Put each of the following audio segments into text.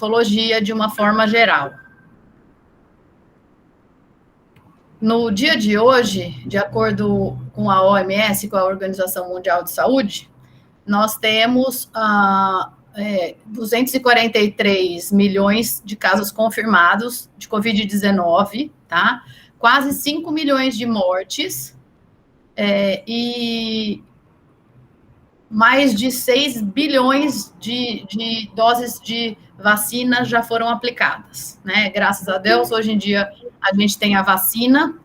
odontologia de uma forma geral. No dia de hoje, de acordo com a OMS, com a Organização Mundial de Saúde, nós temos 243 milhões de casos confirmados de Covid-19, tá? Quase 5 milhões de mortes e mais de 6 bilhões de doses de vacina já foram aplicadas, né? Graças a Deus, hoje em dia, a gente tem a vacina,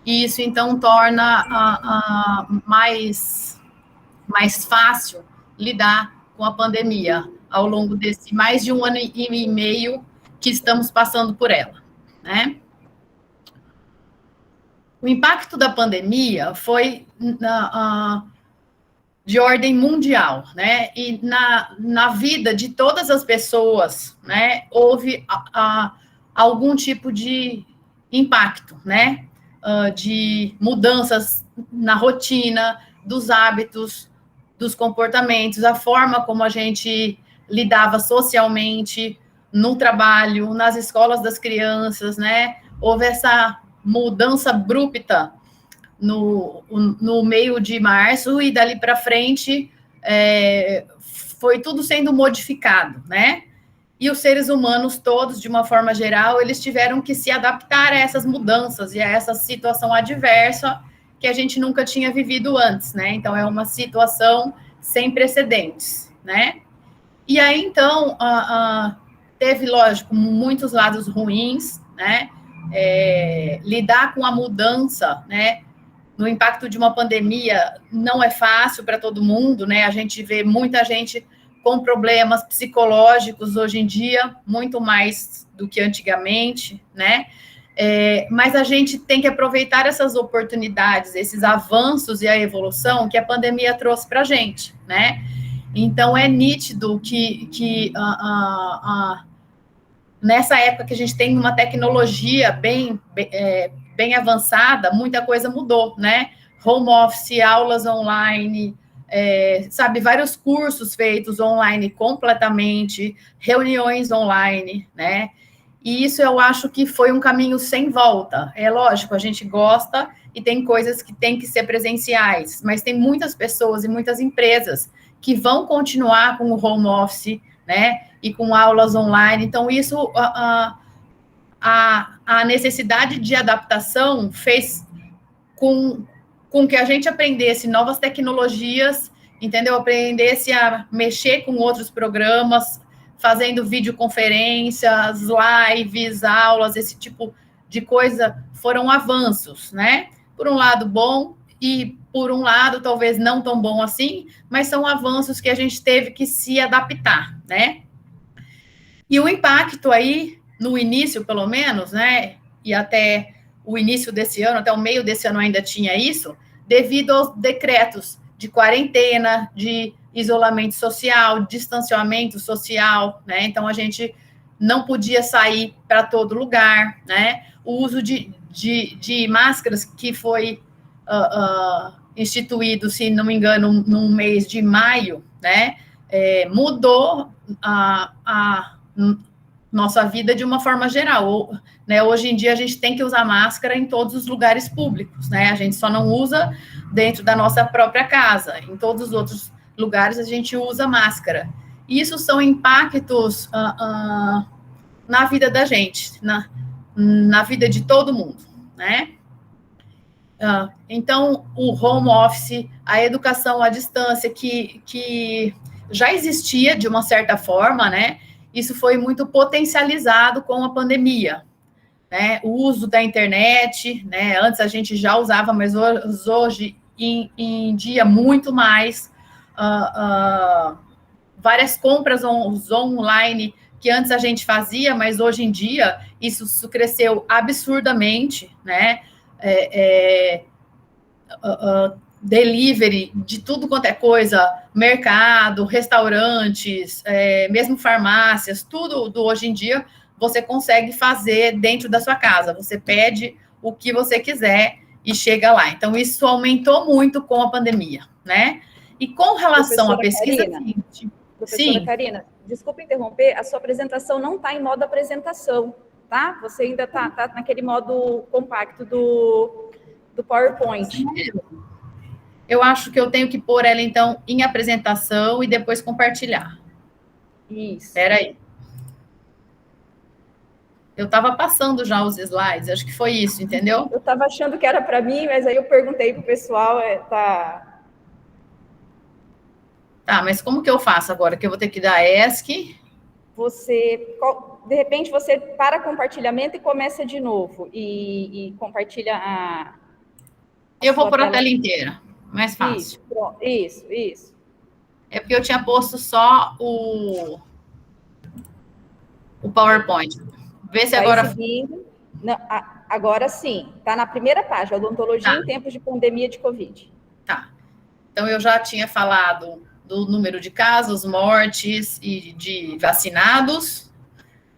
e isso, então, torna mais fácil lidar com a pandemia ao longo desse mais de 1 ano e meio que estamos passando por ela, né? O impacto da pandemia foi de ordem mundial, né? E na vida de todas as pessoas, né? Houve algum tipo de impacto, né? De mudanças na rotina, dos hábitos, dos comportamentos, a forma como a gente lidava socialmente, no trabalho, nas escolas das crianças, né? Houve essa mudança abrupta no meio de março, e dali para frente foi tudo sendo modificado, né? E os seres humanos todos, de uma forma geral, eles tiveram que se adaptar a essas mudanças e a essa situação adversa que a gente nunca tinha vivido antes, né? Então, é uma situação sem precedentes, né? E aí, então, teve, lógico, muitos lados ruins, né? Lidar com a mudança, né? No impacto de uma pandemia não é fácil para todo mundo, né? A gente vê muita gente com problemas psicológicos hoje em dia, muito mais do que antigamente, né? Mas a gente tem que aproveitar essas oportunidades, esses avanços e a evolução que a pandemia trouxe para a gente, né? Então, é nítido que nessa época que a gente tem uma tecnologia bem avançada, muita coisa mudou, né? Home office, aulas online, sabe, vários cursos feitos online completamente, reuniões online, né? E isso eu acho que foi um caminho sem volta. É lógico, a gente gosta e tem coisas que têm que ser presenciais, mas tem muitas pessoas e muitas empresas que vão continuar com o home office, né? E com aulas online. Então, isso, a necessidade de adaptação fez com que a gente aprendesse novas tecnologias, entendeu? Aprendesse a mexer com outros programas, fazendo videoconferências, lives, aulas, esse tipo de coisa, foram avanços, né? Por um lado, bom, e por um lado, talvez não tão bom assim, mas são avanços que a gente teve que se adaptar, né? E o impacto aí, no início, pelo menos, né? E até o início desse ano, até o meio desse ano ainda tinha isso, devido aos decretos de quarentena, de isolamento social, distanciamento social, né? Então, a gente não podia sair para todo lugar, né? O uso de máscaras que foi instituído, se não me engano, no mês de maio, né? Mudou a nossa vida de uma forma geral, né? Hoje em dia a gente tem que usar máscara em todos os lugares públicos, né? A gente só não usa dentro da nossa própria casa, em todos os outros lugares a gente usa máscara. E isso são impactos na vida da gente, na vida de todo mundo, né? Então, o home office, a educação à distância, que já existia de uma certa forma, né? Isso foi muito potencializado com a pandemia, né? O uso da internet, né? Antes a gente já usava, mas hoje em dia muito mais. Várias compras online que antes a gente fazia, mas hoje em dia isso cresceu absurdamente, né? Delivery de tudo quanto é coisa, mercado, restaurantes, mesmo farmácias, tudo do hoje em dia você consegue fazer dentro da sua casa. Você pede o que você quiser e chega lá. Então, isso aumentou muito com a pandemia, né? E com relação à pesquisa... Professora Sim. Karina, desculpa interromper, a sua apresentação não está em modo apresentação, tá? Você ainda está naquele modo compacto do PowerPoint. Eu acho que eu tenho que pôr ela, então, em apresentação e depois compartilhar. Isso. Espera aí. Eu estava passando já os slides, acho que foi isso, entendeu? Eu estava achando que era para mim, mas aí eu perguntei para o pessoal, Tá, mas como que eu faço agora? Que eu vou ter que dar ESC? De repente, você para compartilhamento e começa de novo. E compartilha a Eu vou sua pôr a tela. tela inteira, mais fácil. Isso, pronto. Isso. É porque eu tinha posto só o PowerPoint. Vê se Vai agora... seguindo. Não, agora sim. Está na primeira página, odontologia em tempos de pandemia de Covid. Tá. Então, eu já tinha falado do número de casos, mortes e de vacinados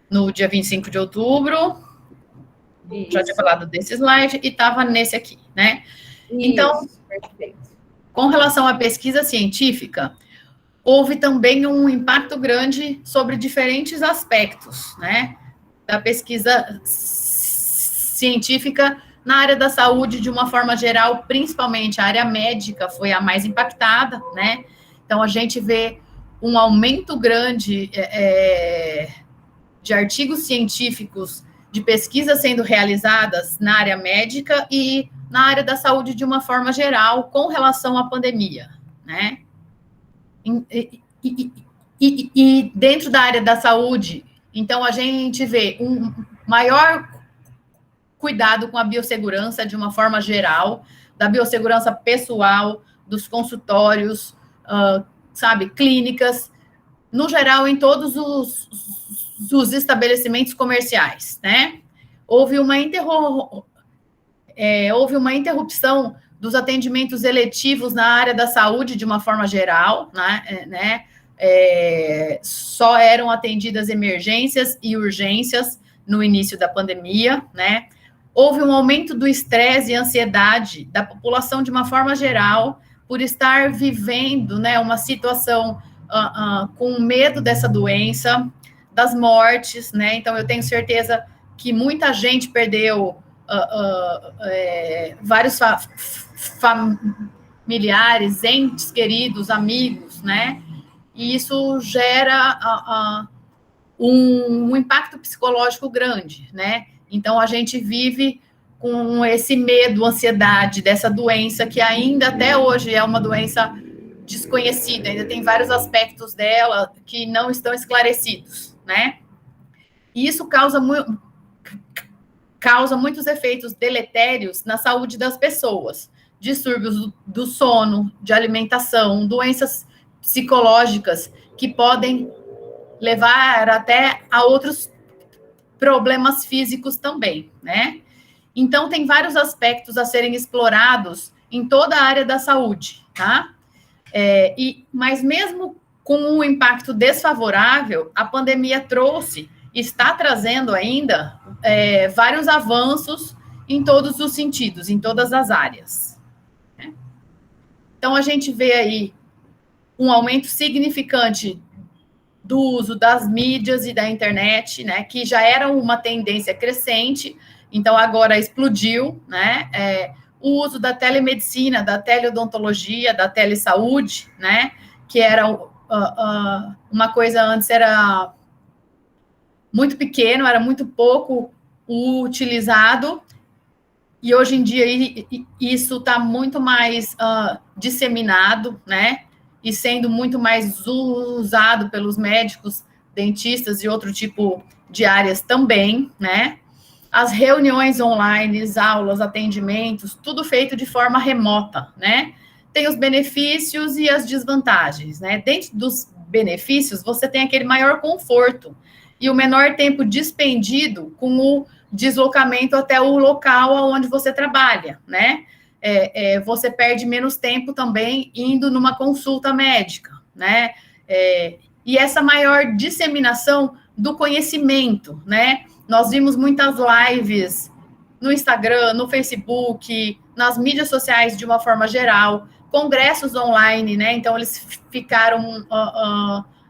no dia 25 de outubro. Isso. Já tinha falado desse slide e estava nesse aqui, né? Isso, então, perfeito. Com relação à pesquisa científica, houve também um impacto grande sobre diferentes aspectos, né? Da pesquisa científica na área da saúde, de uma forma geral, principalmente a área médica foi a mais impactada, né? Então, a gente vê um aumento grande de artigos científicos, de pesquisas sendo realizadas na área médica e na área da saúde de uma forma geral, com relação à pandemia, né? E dentro da área da saúde, então, a gente vê um maior cuidado com a biossegurança de uma forma geral, da biossegurança pessoal, dos consultórios, clínicas, no geral, em todos os estabelecimentos comerciais, né? Houve uma interrupção dos atendimentos eletivos na área da saúde de uma forma geral, né? Só eram atendidas emergências e urgências no início da pandemia, né? Houve um aumento do estresse e ansiedade da população de uma forma geral por estar vivendo, né, uma situação com medo dessa doença, das mortes, né? Então, eu tenho certeza que muita gente perdeu vários familiares, entes queridos, amigos, né? E isso gera um impacto psicológico grande, né? Então, a gente vive com esse medo, ansiedade dessa doença, que ainda até hoje é uma doença desconhecida, ainda tem vários aspectos dela que não estão esclarecidos, né? E isso causa muitos efeitos deletérios na saúde das pessoas, distúrbios do sono, de alimentação, doenças psicológicas que podem levar até a outros problemas físicos também, né? Então, tem vários aspectos a serem explorados em toda a área da saúde, tá? Mas mesmo com um impacto desfavorável, a pandemia está trazendo ainda vários avanços em todos os sentidos, em todas as áreas. Né? Então, a gente vê aí um aumento significante do uso das mídias e da internet, né, que já era uma tendência crescente, então agora explodiu, né, o uso da telemedicina, da teleodontologia, da telesaúde, né, que era uma coisa antes era muito pequeno, era muito pouco utilizado, e hoje em dia isso está muito mais disseminado, né, e sendo muito mais usado pelos médicos, dentistas e outro tipo de áreas também, né? As reuniões online, aulas, atendimentos, tudo feito de forma remota, né? Tem os benefícios e as desvantagens, né? Dentro dos benefícios, você tem aquele maior conforto e o menor tempo despendido com o deslocamento até o local onde você trabalha, né? Você perde menos tempo também indo numa consulta médica, né? E essa maior disseminação do conhecimento, né? Nós vimos muitas lives no Instagram, no Facebook, nas mídias sociais de uma forma geral, congressos online, né? Então, eles ficaram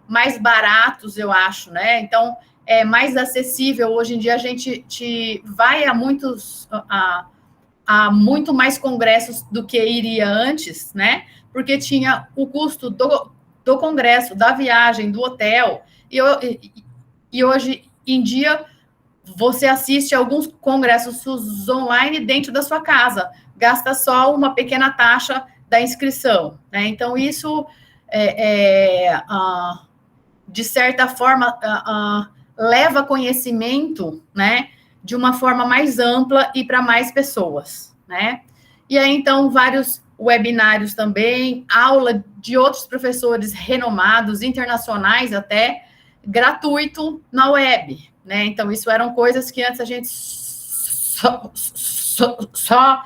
mais baratos, eu acho, né? Então, é mais acessível. Hoje em dia, a gente vai a muito mais congressos do que iria antes, né? Porque tinha o custo do congresso, da viagem, do hotel. E hoje em dia, você assiste alguns congressos online dentro da sua casa. Gasta só uma pequena taxa da inscrição, né? Então, isso, de certa forma, leva conhecimento, né, de uma forma mais ampla e para mais pessoas, né? E aí, então, vários webinários também, aula de outros professores renomados, internacionais até, gratuito na web, né? Então, isso eram coisas que antes a gente só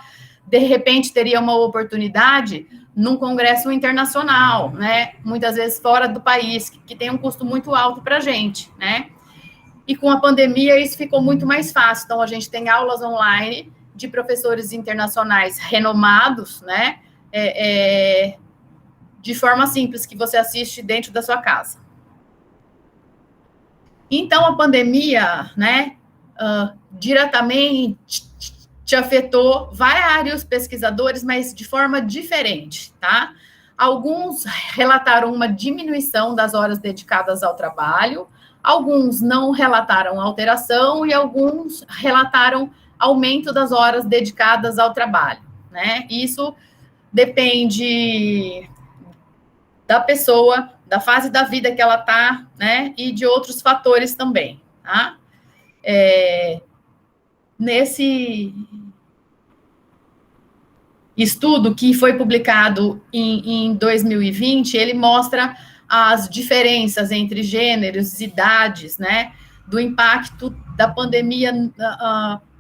de repente teria uma oportunidade num congresso internacional, né? Muitas vezes fora do país, que tem um custo muito alto para a gente, né? E com a pandemia isso ficou muito mais fácil. Então, a gente tem aulas online de professores internacionais renomados, né? De forma simples, que você assiste dentro da sua casa. Então, a pandemia, né, diretamente afetou vários pesquisadores, mas de forma diferente, tá? Alguns relataram uma diminuição das horas dedicadas ao trabalho, alguns não relataram alteração e alguns relataram aumento das horas dedicadas ao trabalho, né? Isso depende da pessoa, da fase da vida que ela está, né? E de outros fatores também, tá? Nesse estudo que foi publicado em 2020, ele mostra as diferenças entre gêneros, idades, né? Do impacto da pandemia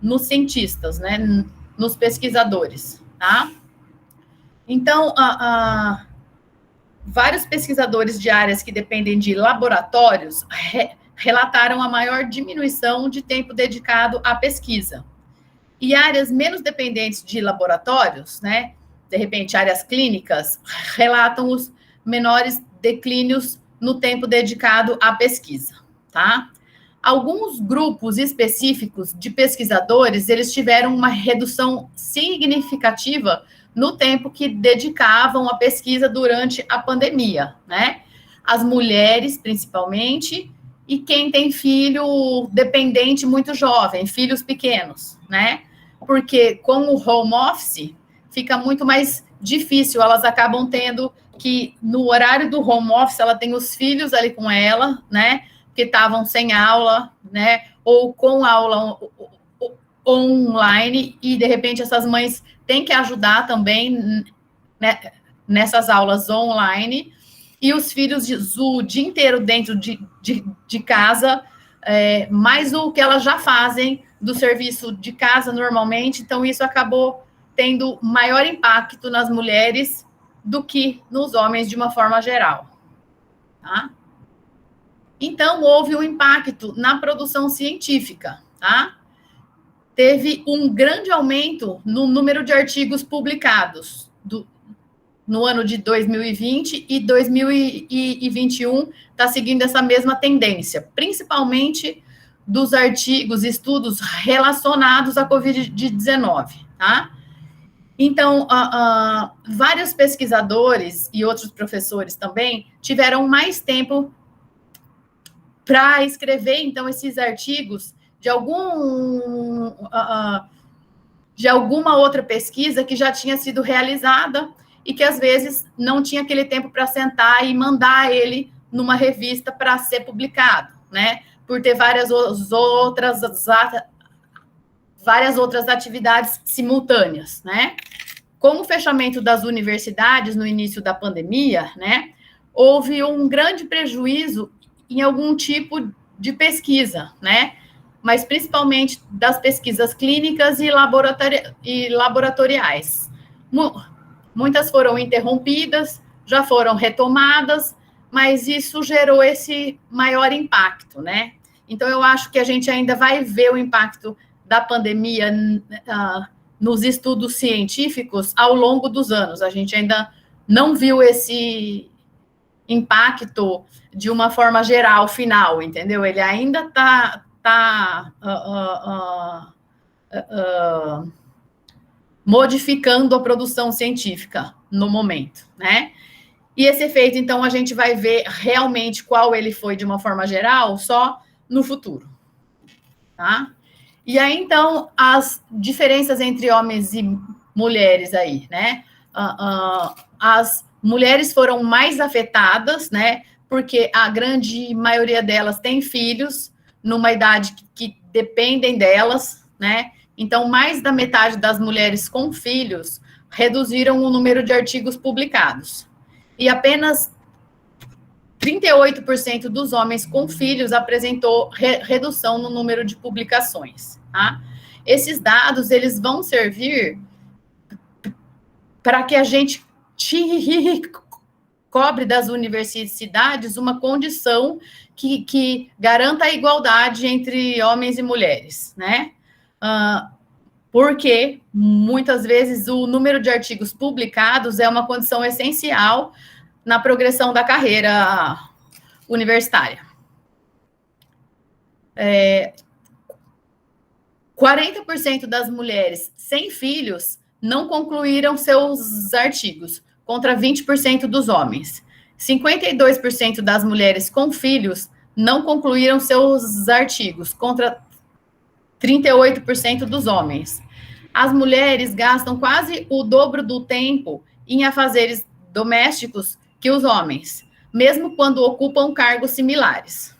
nos cientistas, né? Nos pesquisadores, tá? Então, vários pesquisadores de áreas que dependem de laboratórios relataram a maior diminuição de tempo dedicado à pesquisa. E áreas menos dependentes de laboratórios, né, de repente áreas clínicas, relatam os menores declínios no tempo dedicado à pesquisa, tá? Alguns grupos específicos de pesquisadores, eles tiveram uma redução significativa no tempo que dedicavam à pesquisa durante a pandemia, né? As mulheres, principalmente, e quem tem filho dependente muito jovem, filhos pequenos, né? Porque com o home office fica muito mais difícil, elas acabam tendo que, no horário do home office, ela tem os filhos ali com ela, né? Que estavam sem aula, né? Ou com aula online, e de repente essas mães têm que ajudar também, né, nessas aulas online, e os filhos o dia inteiro dentro de casa, mais o que elas já fazem do serviço de casa normalmente, então isso acabou tendo maior impacto nas mulheres do que nos homens de uma forma geral, tá? Então, houve um impacto na produção científica, tá? Teve um grande aumento no número de artigos publicados no ano de 2020 e 2021 está seguindo essa mesma tendência, principalmente dos artigos, estudos relacionados à Covid-19, tá? Então, vários pesquisadores e outros professores também tiveram mais tempo para escrever, então, esses artigos de alguma outra pesquisa que já tinha sido realizada e que, às vezes, não tinha aquele tempo para sentar e mandar ele numa revista para ser publicado, né? Por ter várias outras atividades simultâneas, né? Com o fechamento das universidades no início da pandemia, né, houve um grande prejuízo em algum tipo de pesquisa, né? Mas principalmente das pesquisas clínicas e laboratoriais. Muitas foram interrompidas, já foram retomadas, mas isso gerou esse maior impacto, né? Então, eu acho que a gente ainda vai ver o impacto da pandemia nos estudos científicos ao longo dos anos. A gente ainda não viu esse impacto de uma forma geral, final, entendeu? Ele ainda está modificando a produção científica no momento, né? E esse efeito, então, a gente vai ver realmente qual ele foi de uma forma geral só no futuro, tá? E aí, então, as diferenças entre homens e mulheres aí, né? As mulheres foram mais afetadas, né? Porque a grande maioria delas tem filhos numa idade que dependem delas, né? Então, mais da metade das mulheres com filhos reduziram o número de artigos publicados. E apenas 38% dos homens com filhos apresentou redução no número de publicações, tá? Esses dados, eles vão servir para que a gente cobre das universidades uma condição que garanta a igualdade entre homens e mulheres, né? Porque, muitas vezes, o número de artigos publicados é uma condição essencial na progressão da carreira universitária. 40% das mulheres sem filhos não concluíram seus artigos, contra 20% dos homens. 52% das mulheres com filhos não concluíram seus artigos, contra 38% dos homens. As mulheres gastam quase o dobro do tempo em afazeres domésticos que os homens, mesmo quando ocupam cargos similares.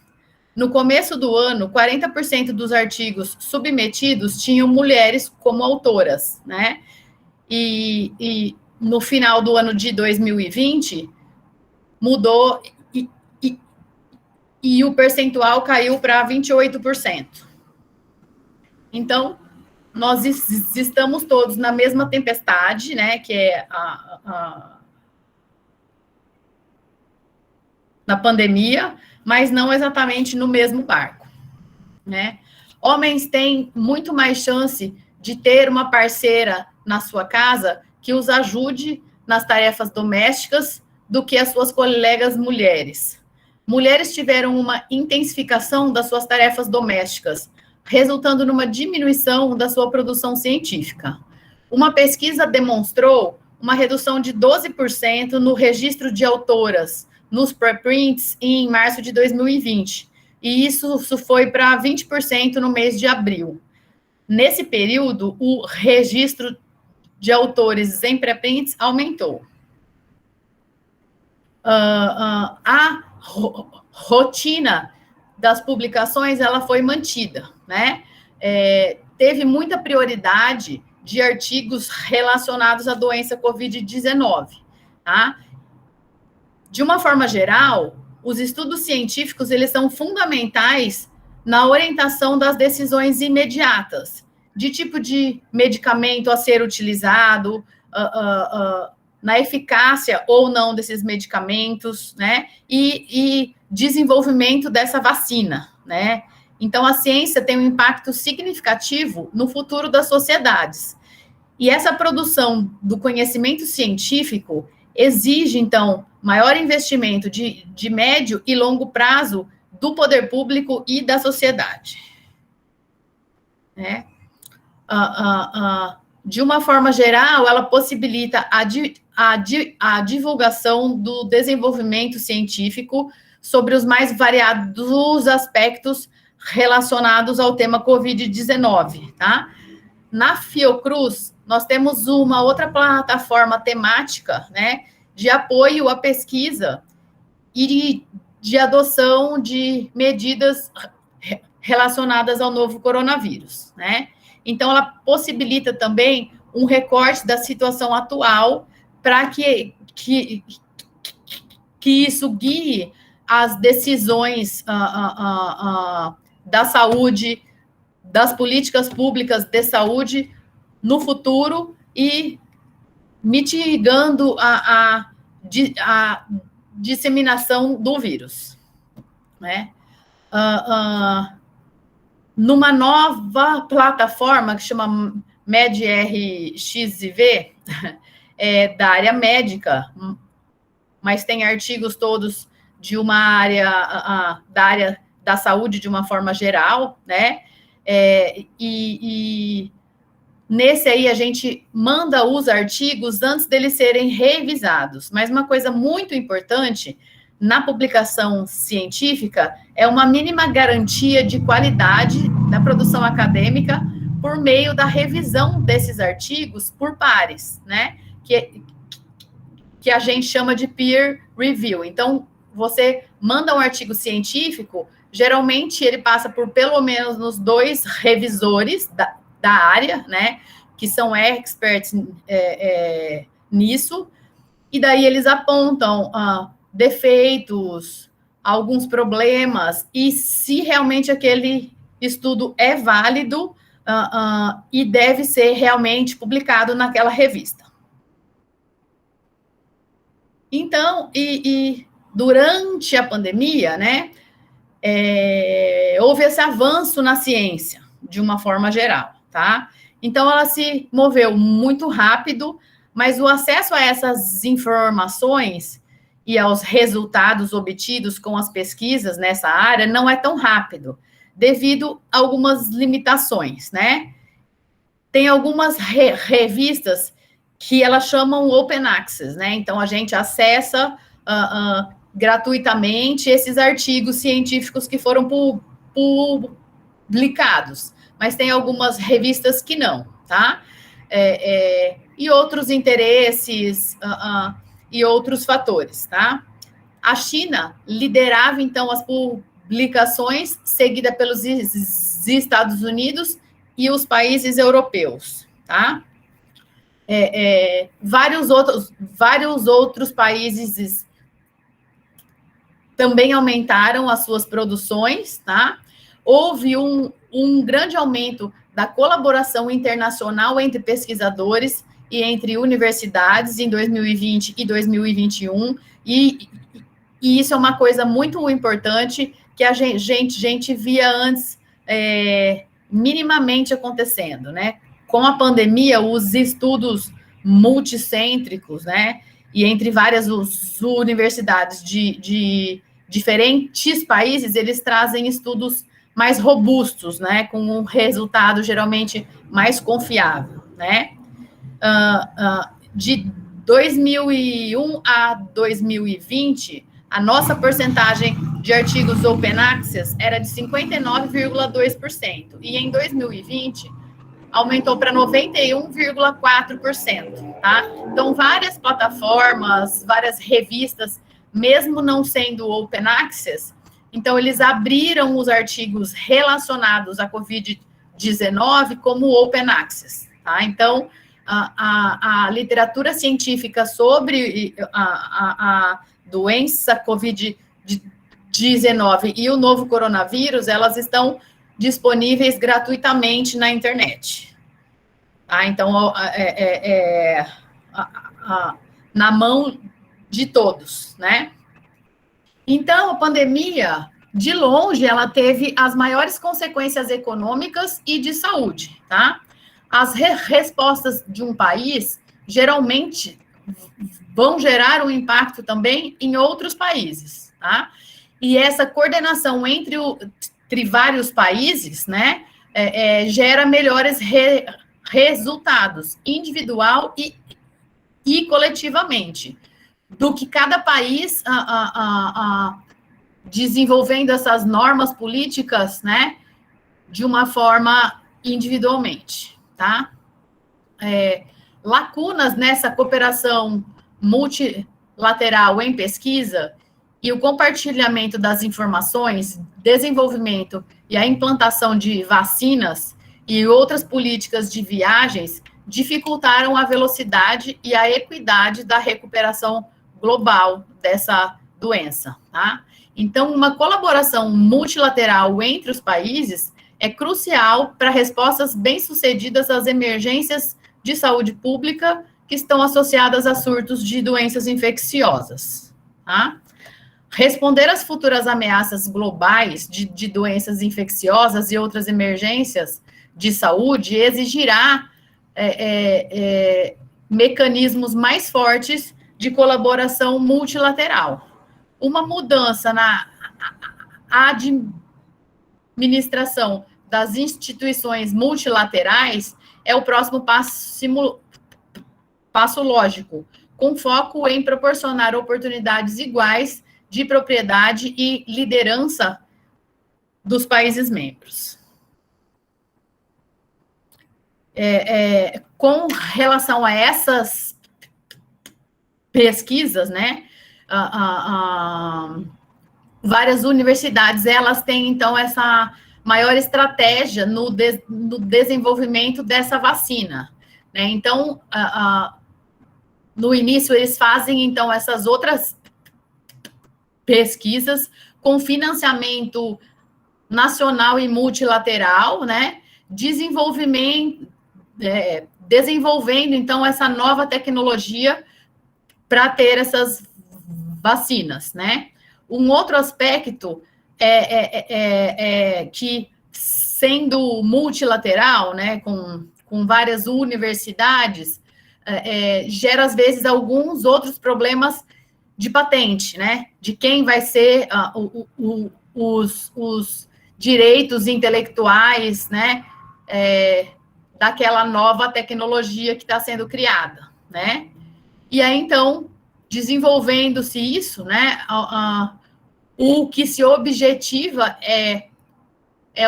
No começo do ano, 40% dos artigos submetidos tinham mulheres como autoras, né? E no final do ano de 2020, mudou e o percentual caiu para 28%. Então, nós estamos todos na mesma tempestade, né, que é na pandemia, mas não exatamente no mesmo barco, né? Homens têm muito mais chance de ter uma parceira na sua casa que os ajude nas tarefas domésticas do que as suas colegas mulheres. Mulheres tiveram uma intensificação das suas tarefas domésticas, resultando numa diminuição da sua produção científica. Uma pesquisa demonstrou uma redução de 12% no registro de autoras nos preprints em março de 2020, e isso foi para 20% no mês de abril. Nesse período, o registro de autores em preprints aumentou. A rotina das publicações, ela foi mantida, né? Teve muita prioridade de artigos relacionados à doença Covid-19, tá? De uma forma geral, os estudos científicos, eles são fundamentais na orientação das decisões imediatas, de tipo de medicamento a ser utilizado, na eficácia ou não desses medicamentos, né? E desenvolvimento dessa vacina, né? Então, a ciência tem um impacto significativo no futuro das sociedades. E essa produção do conhecimento científico exige, então, maior investimento de médio e longo prazo do poder público e da sociedade. Né? De uma forma geral, ela possibilita a divulgação do desenvolvimento científico sobre os mais variados aspectos relacionados ao tema Covid-19, tá? Na Fiocruz, nós temos uma outra plataforma temática, né, de apoio à pesquisa e de adoção de medidas relacionadas ao novo coronavírus, né? Então, ela possibilita também um recorte da situação atual para que isso guie as decisões da saúde, das políticas públicas de saúde no futuro e mitigando a disseminação do vírus, né? Numa nova plataforma que chama MedRxiv, da área médica, mas tem artigos todos de uma área, da área da saúde de uma forma geral, né? E nesse aí a gente manda os artigos antes deles serem revisados. Mas uma coisa muito importante na publicação científica é uma mínima garantia de qualidade da produção acadêmica por meio da revisão desses artigos por pares, né? Que a gente chama de peer review. Então, você manda um artigo científico, geralmente ele passa por pelo menos nos 2 revisores da área, né? Que são experts nisso, e daí eles apontam defeitos, alguns problemas, e se realmente aquele estudo é válido e deve ser realmente publicado naquela revista. Então, durante a pandemia, né, houve esse avanço na ciência, de uma forma geral, tá? Então, ela se moveu muito rápido, mas o acesso a essas informações e aos resultados obtidos com as pesquisas nessa área não é tão rápido, devido a algumas limitações, né? Tem algumas revistas que elas chamam Open Access, né? Então, a gente acessa gratuitamente esses artigos científicos que foram publicados, mas tem algumas revistas que não, tá? E outros interesses e outros fatores, tá? A China liderava, então, as publicações, seguida pelos Estados Unidos e os países europeus, tá? Vários outros países também aumentaram as suas produções, tá? Houve um grande aumento da colaboração internacional entre pesquisadores e entre universidades em 2020 e 2021, e isso é uma coisa muito importante que a gente via antes minimamente acontecendo, né? Com a pandemia, os estudos multicêntricos, né? E entre várias universidades de diferentes países, eles trazem estudos mais robustos, né? Com um resultado geralmente mais confiável, né? De 2001 a 2020, a nossa porcentagem de artigos Open Access era de 59,2%. E em 2020, aumentou para 91,4%, tá? Então, várias plataformas, várias revistas, mesmo não sendo Open Access, então, eles abriram os artigos relacionados à Covid-19 como Open Access, tá? Então, a literatura científica sobre a doença Covid-19 e o novo coronavírus, elas estão disponíveis gratuitamente na internet. Tá? Então, na mão de todos, né? Então, a pandemia, de longe, ela teve as maiores consequências econômicas e de saúde, tá? As respostas de um país, geralmente, vão gerar um impacto também em outros países, tá? E essa coordenação entre vários países, né, gera melhores resultados, individual e coletivamente, do que cada país desenvolvendo essas normas políticas, né, de uma forma individualmente, tá? Lacunas nessa cooperação multilateral em pesquisa e o compartilhamento das informações, desenvolvimento e a implantação de vacinas e outras políticas de viagens dificultaram a velocidade e a equidade da recuperação global dessa doença, tá? Então, uma colaboração multilateral entre os países é crucial para respostas bem-sucedidas às emergências de saúde pública que estão associadas a surtos de doenças infecciosas, tá? Responder às futuras ameaças globais de doenças infecciosas e outras emergências de saúde exigirá mecanismos mais fortes de colaboração multilateral. Uma mudança na administração das instituições multilaterais é o próximo passo lógico, com foco em proporcionar oportunidades iguais de propriedade e liderança dos países membros. Com relação a essas pesquisas, né, várias universidades, elas têm, então, essa maior estratégia no desenvolvimento dessa vacina, né? Então, no início, eles fazem, então, essas outras pesquisas com financiamento nacional e multilateral, né? Desenvolvendo, então, essa nova tecnologia para ter essas vacinas, né? Um outro aspecto é que, sendo multilateral, né, com várias universidades, gera, às vezes, alguns outros problemas de patente, né? De quem vai ser os direitos intelectuais, né? Daquela nova tecnologia que está sendo criada, né? E aí, então, desenvolvendo-se isso, né? O que se objetiva é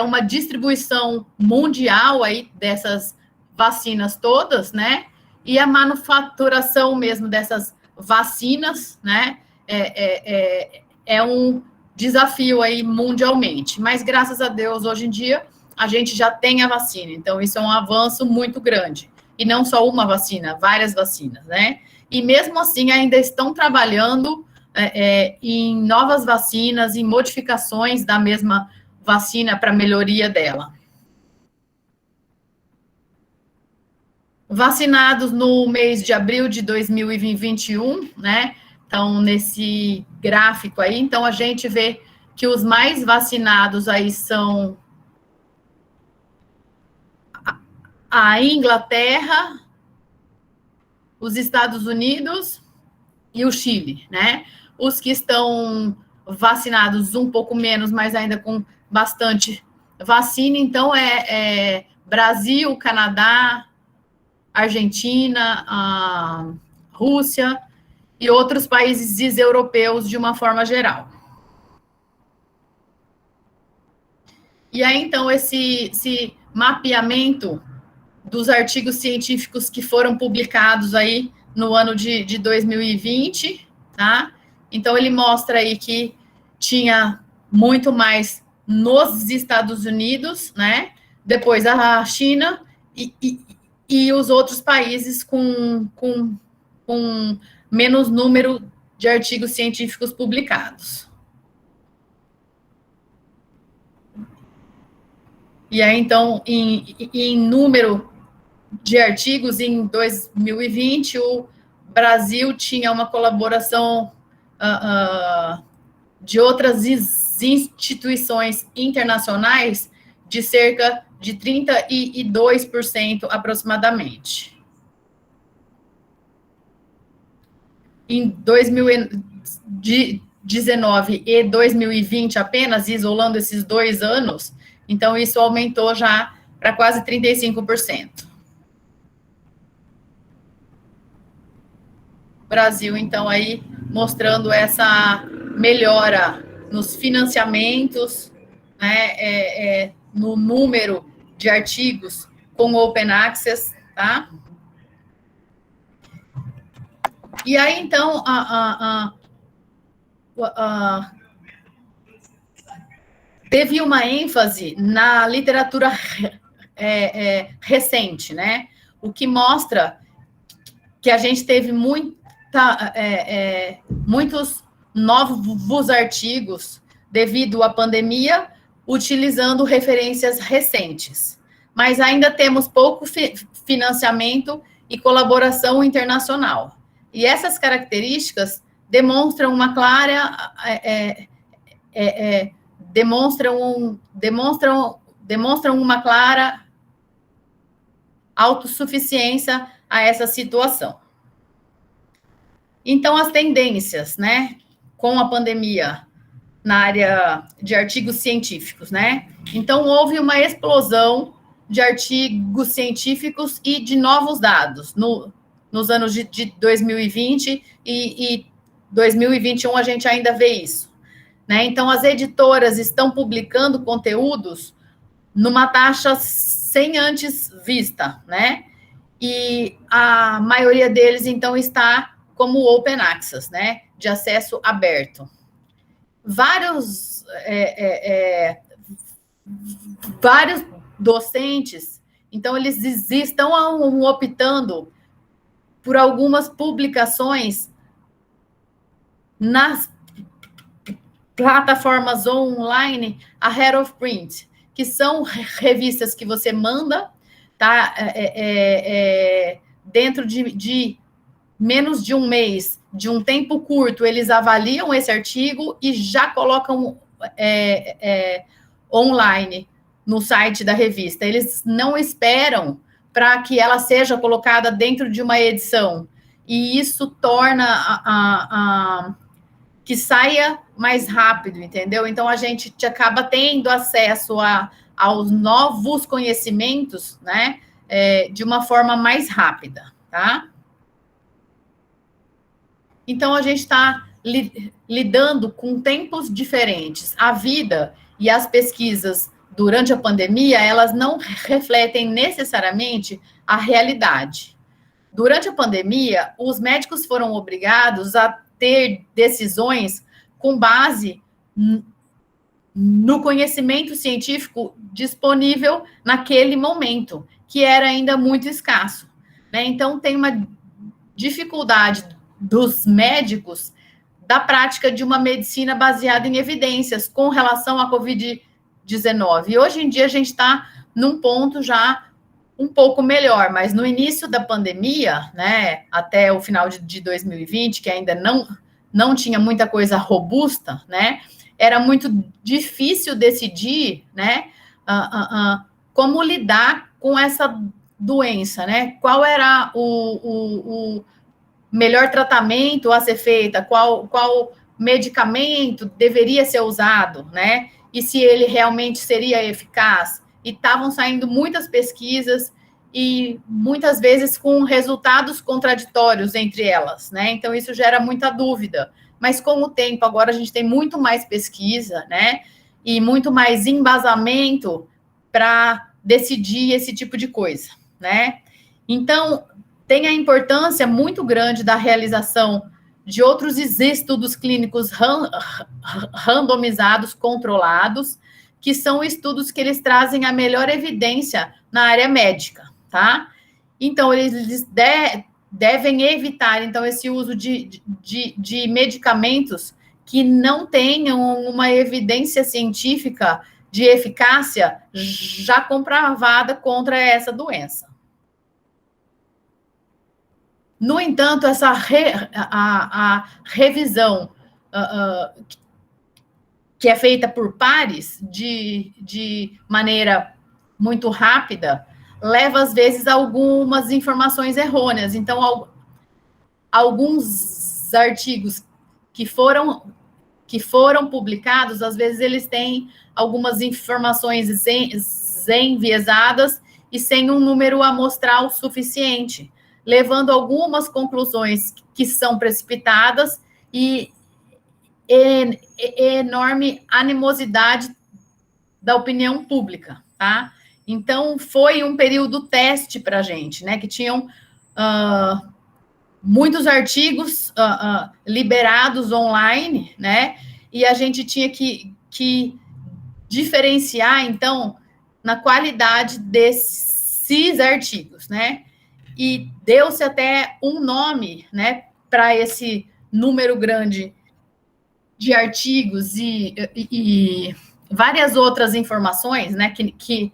uma distribuição mundial aí dessas vacinas todas, né? E a manufaturação mesmo dessas vacinas, né? É um desafio aí mundialmente. Mas, graças a Deus, hoje em dia, a gente já tem a vacina. Então, isso é um avanço muito grande. E não só uma vacina, várias vacinas, né? E mesmo assim, ainda estão trabalhando em novas vacinas, em modificações da mesma vacina para melhoria dela. Vacinados no mês de abril de 2021, né? Então, nesse gráfico aí, então a gente vê que os mais vacinados aí são a Inglaterra, os Estados Unidos e o Chile, né? Os que estão vacinados um pouco menos, mas ainda com bastante vacina, então Brasil, Canadá, Argentina, Rússia e outros países europeus de uma forma geral. E aí, então, esse mapeamento dos artigos científicos que foram publicados aí no ano de 2020, tá? Então, ele mostra aí que tinha muito mais nos Estados Unidos, né? Depois a China e os outros países com menos número de artigos científicos publicados. E aí, então, em número de artigos, em 2020, o Brasil tinha uma colaboração de outras instituições internacionais de cerca de 32% aproximadamente. Em 2019 e 2020 apenas, isolando esses 2 anos, então isso aumentou já para quase 35%. Brasil, então, aí mostrando essa melhora nos financiamentos, né, no número de artigos com Open Access, tá? E aí, então, teve uma ênfase na literatura recente, né? O que mostra que a gente teve muitos novos artigos devido à pandemia, utilizando referências recentes. Mas ainda temos pouco financiamento e colaboração internacional. E essas características demonstram uma clara demonstram uma clara autossuficiência a essa situação. Então, as tendências, né, com a pandemia na área de artigos científicos, né? Então, houve uma explosão de artigos científicos e de novos dados nos anos de 2020 e 2021 a gente ainda vê isso, né? Então, as editoras estão publicando conteúdos numa taxa sem antes vista, né? E a maioria deles, então, está como open access, né? De acesso aberto. Vários docentes, então, eles estão optando por algumas publicações nas plataformas online ahead of print, que são revistas que você manda, tá? Dentro de menos de um mês, de um tempo curto, eles avaliam esse artigo e já colocam online no site da revista. Eles não esperam para que ela seja colocada dentro de uma edição. E isso torna que saia mais rápido, entendeu? Então, a gente acaba tendo acesso aos novos conhecimentos, né, de uma forma mais rápida, tá? Então, a gente está lidando com tempos diferentes. A vida e as pesquisas durante a pandemia, elas não refletem necessariamente a realidade. Durante a pandemia, os médicos foram obrigados a ter decisões com base no conhecimento científico disponível naquele momento, que era ainda muito escasso, né? Então, tem uma dificuldade dos médicos da prática de uma medicina baseada em evidências com relação à Covid-19. E hoje em dia a gente está num ponto já um pouco melhor, mas no início da pandemia, né, até o final de 2020, que ainda não tinha muita coisa robusta, né, era muito difícil decidir, né, como lidar com essa doença, né, qual era o melhor tratamento a ser feito, qual medicamento deveria ser usado, né, e se ele realmente seria eficaz. E estavam saindo muitas pesquisas e muitas vezes com resultados contraditórios entre elas, né? Então, isso gera muita dúvida. Mas com o tempo, agora a gente tem muito mais pesquisa, né? E muito mais embasamento para decidir esse tipo de coisa, né? Então, tem a importância muito grande da realização de outros estudos clínicos randomizados, controlados, que são estudos que eles trazem a melhor evidência na área médica, tá? Então, eles devem evitar, então, esse uso de medicamentos que não tenham uma evidência científica de eficácia já comprovada contra essa doença. No entanto, essa a revisão que é feita por pares, de maneira muito rápida, leva, às vezes, a algumas informações errôneas. Então, alguns artigos que foram publicados, às vezes, eles têm algumas informações enviesadas e sem um número amostral suficiente, levando a algumas conclusões que são precipitadas e enorme animosidade da opinião pública, tá? Então, foi um período teste para a gente, né? Que tinham muitos artigos liberados online, né? E a gente tinha que diferenciar, então, na qualidade desses artigos, né? E deu-se até um nome, né? Para esse número grande de artigos e várias outras informações, né, que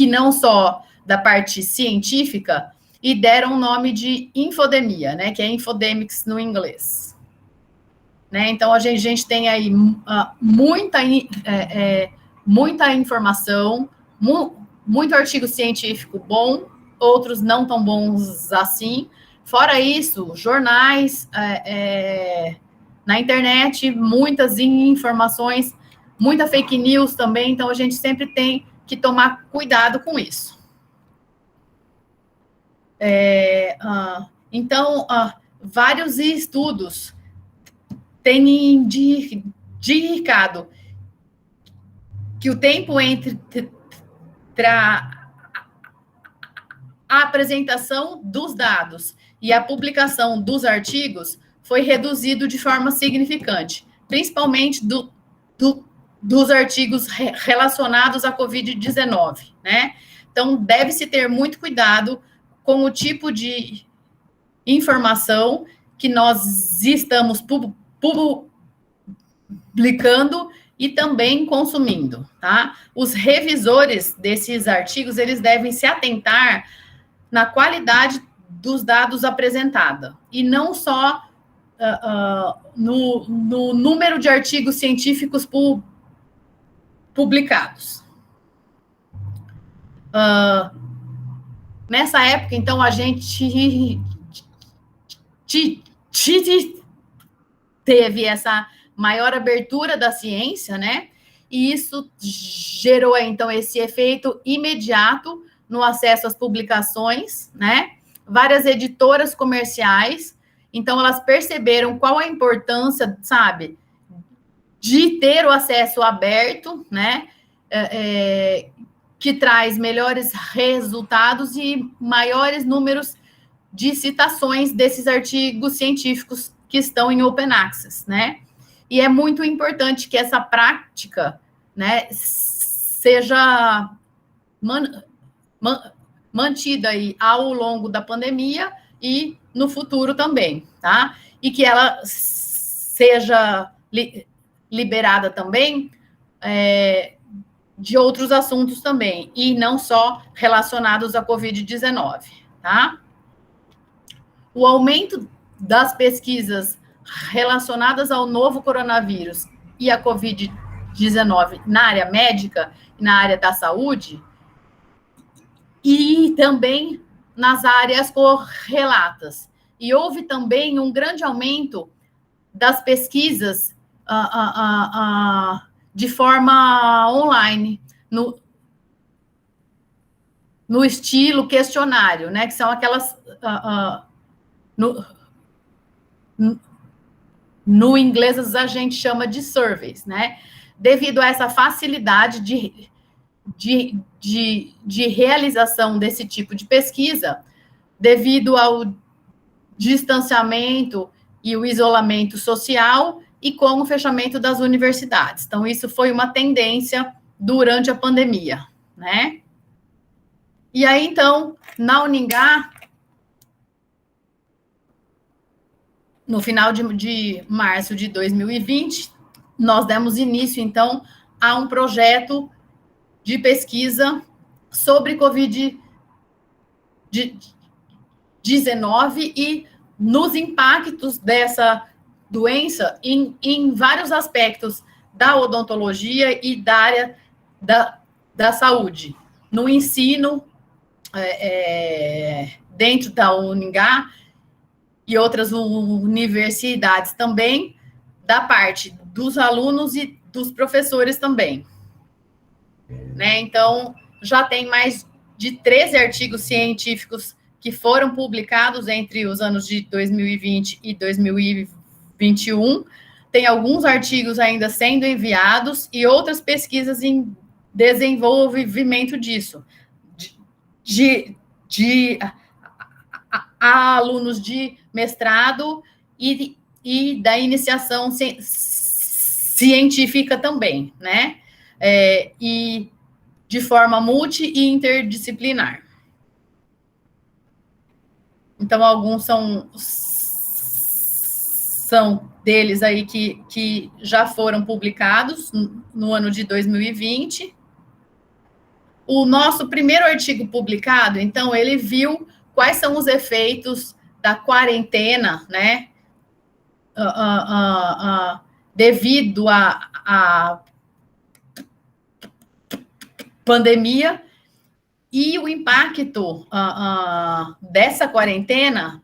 não só da parte científica, e deram o nome de infodemia, né, que é infodemics no inglês. Né, então, a gente tem aí muita informação, muito artigo científico bom, outros não tão bons assim, Fora isso, jornais, na internet, muitas informações, muita fake news também, então a gente sempre tem que tomar cuidado com isso. Então, vários estudos têm indicado que o tempo entre a apresentação dos dados e a publicação dos artigos foi reduzido de forma significante, principalmente dos artigos relacionados à Covid-19, né? Então, deve-se ter muito cuidado com o tipo de informação que nós estamos publicando e também consumindo, tá? Os revisores desses artigos, eles devem se atentar na qualidade dos dados apresentada, e não só no número de artigos científicos publicados. Nessa época, então, a gente teve essa maior abertura da ciência, né? E isso gerou, então, esse efeito imediato no acesso às publicações, né? Várias editoras comerciais, então, elas perceberam qual a importância, sabe, de ter o acesso aberto, né? Que traz melhores resultados e maiores números de citações desses artigos científicos que estão em open access, né? E é muito importante que essa prática, né, seja mantida aí ao longo da pandemia e no futuro também, tá? E que ela seja liberada também de outros assuntos também, e não só relacionados à Covid-19, tá? O aumento das pesquisas relacionadas ao novo coronavírus e à Covid-19 na área médica e na área da saúde, e também nas áreas correlatas. E houve também um grande aumento das pesquisas de forma online, no estilo questionário, né? Que são aquelas... No inglês, a gente chama de surveys, né? Devido a essa facilidade de realização desse tipo de pesquisa, devido ao distanciamento e o isolamento social e com o fechamento das universidades. Então, isso foi uma tendência durante a pandemia, né? E aí, então, na Uningá, no final de março de 2020, nós demos início, então, a um projeto de pesquisa sobre Covid-19 e nos impactos dessa doença em vários aspectos da odontologia e da área da saúde, no ensino, dentro da Uningá e outras universidades também, da parte dos alunos e dos professores também, né? Então, já tem mais de 13 artigos científicos que foram publicados entre os anos de 2020 e 2021. Tem alguns artigos ainda sendo enviados e outras pesquisas em desenvolvimento disso, de alunos de mestrado e da iniciação científica também, né? E de forma multi e interdisciplinar. Então, alguns são deles aí que já foram publicados no ano de 2020. O nosso primeiro artigo publicado, então, ele viu quais são os efeitos da quarentena, né, devido à pandemia, e o impacto dessa quarentena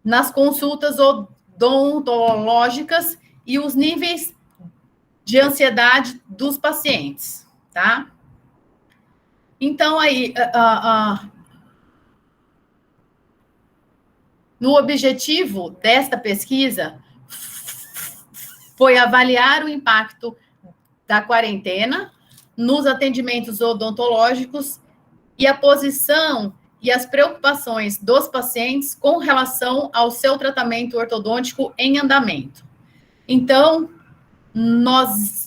nas consultas odontológicas e os níveis de ansiedade dos pacientes, tá? Então, aí, no objetivo desta pesquisa, foi avaliar o impacto da quarentena nos atendimentos odontológicos e a posição e as preocupações dos pacientes com relação ao seu tratamento ortodôntico em andamento. Então, nós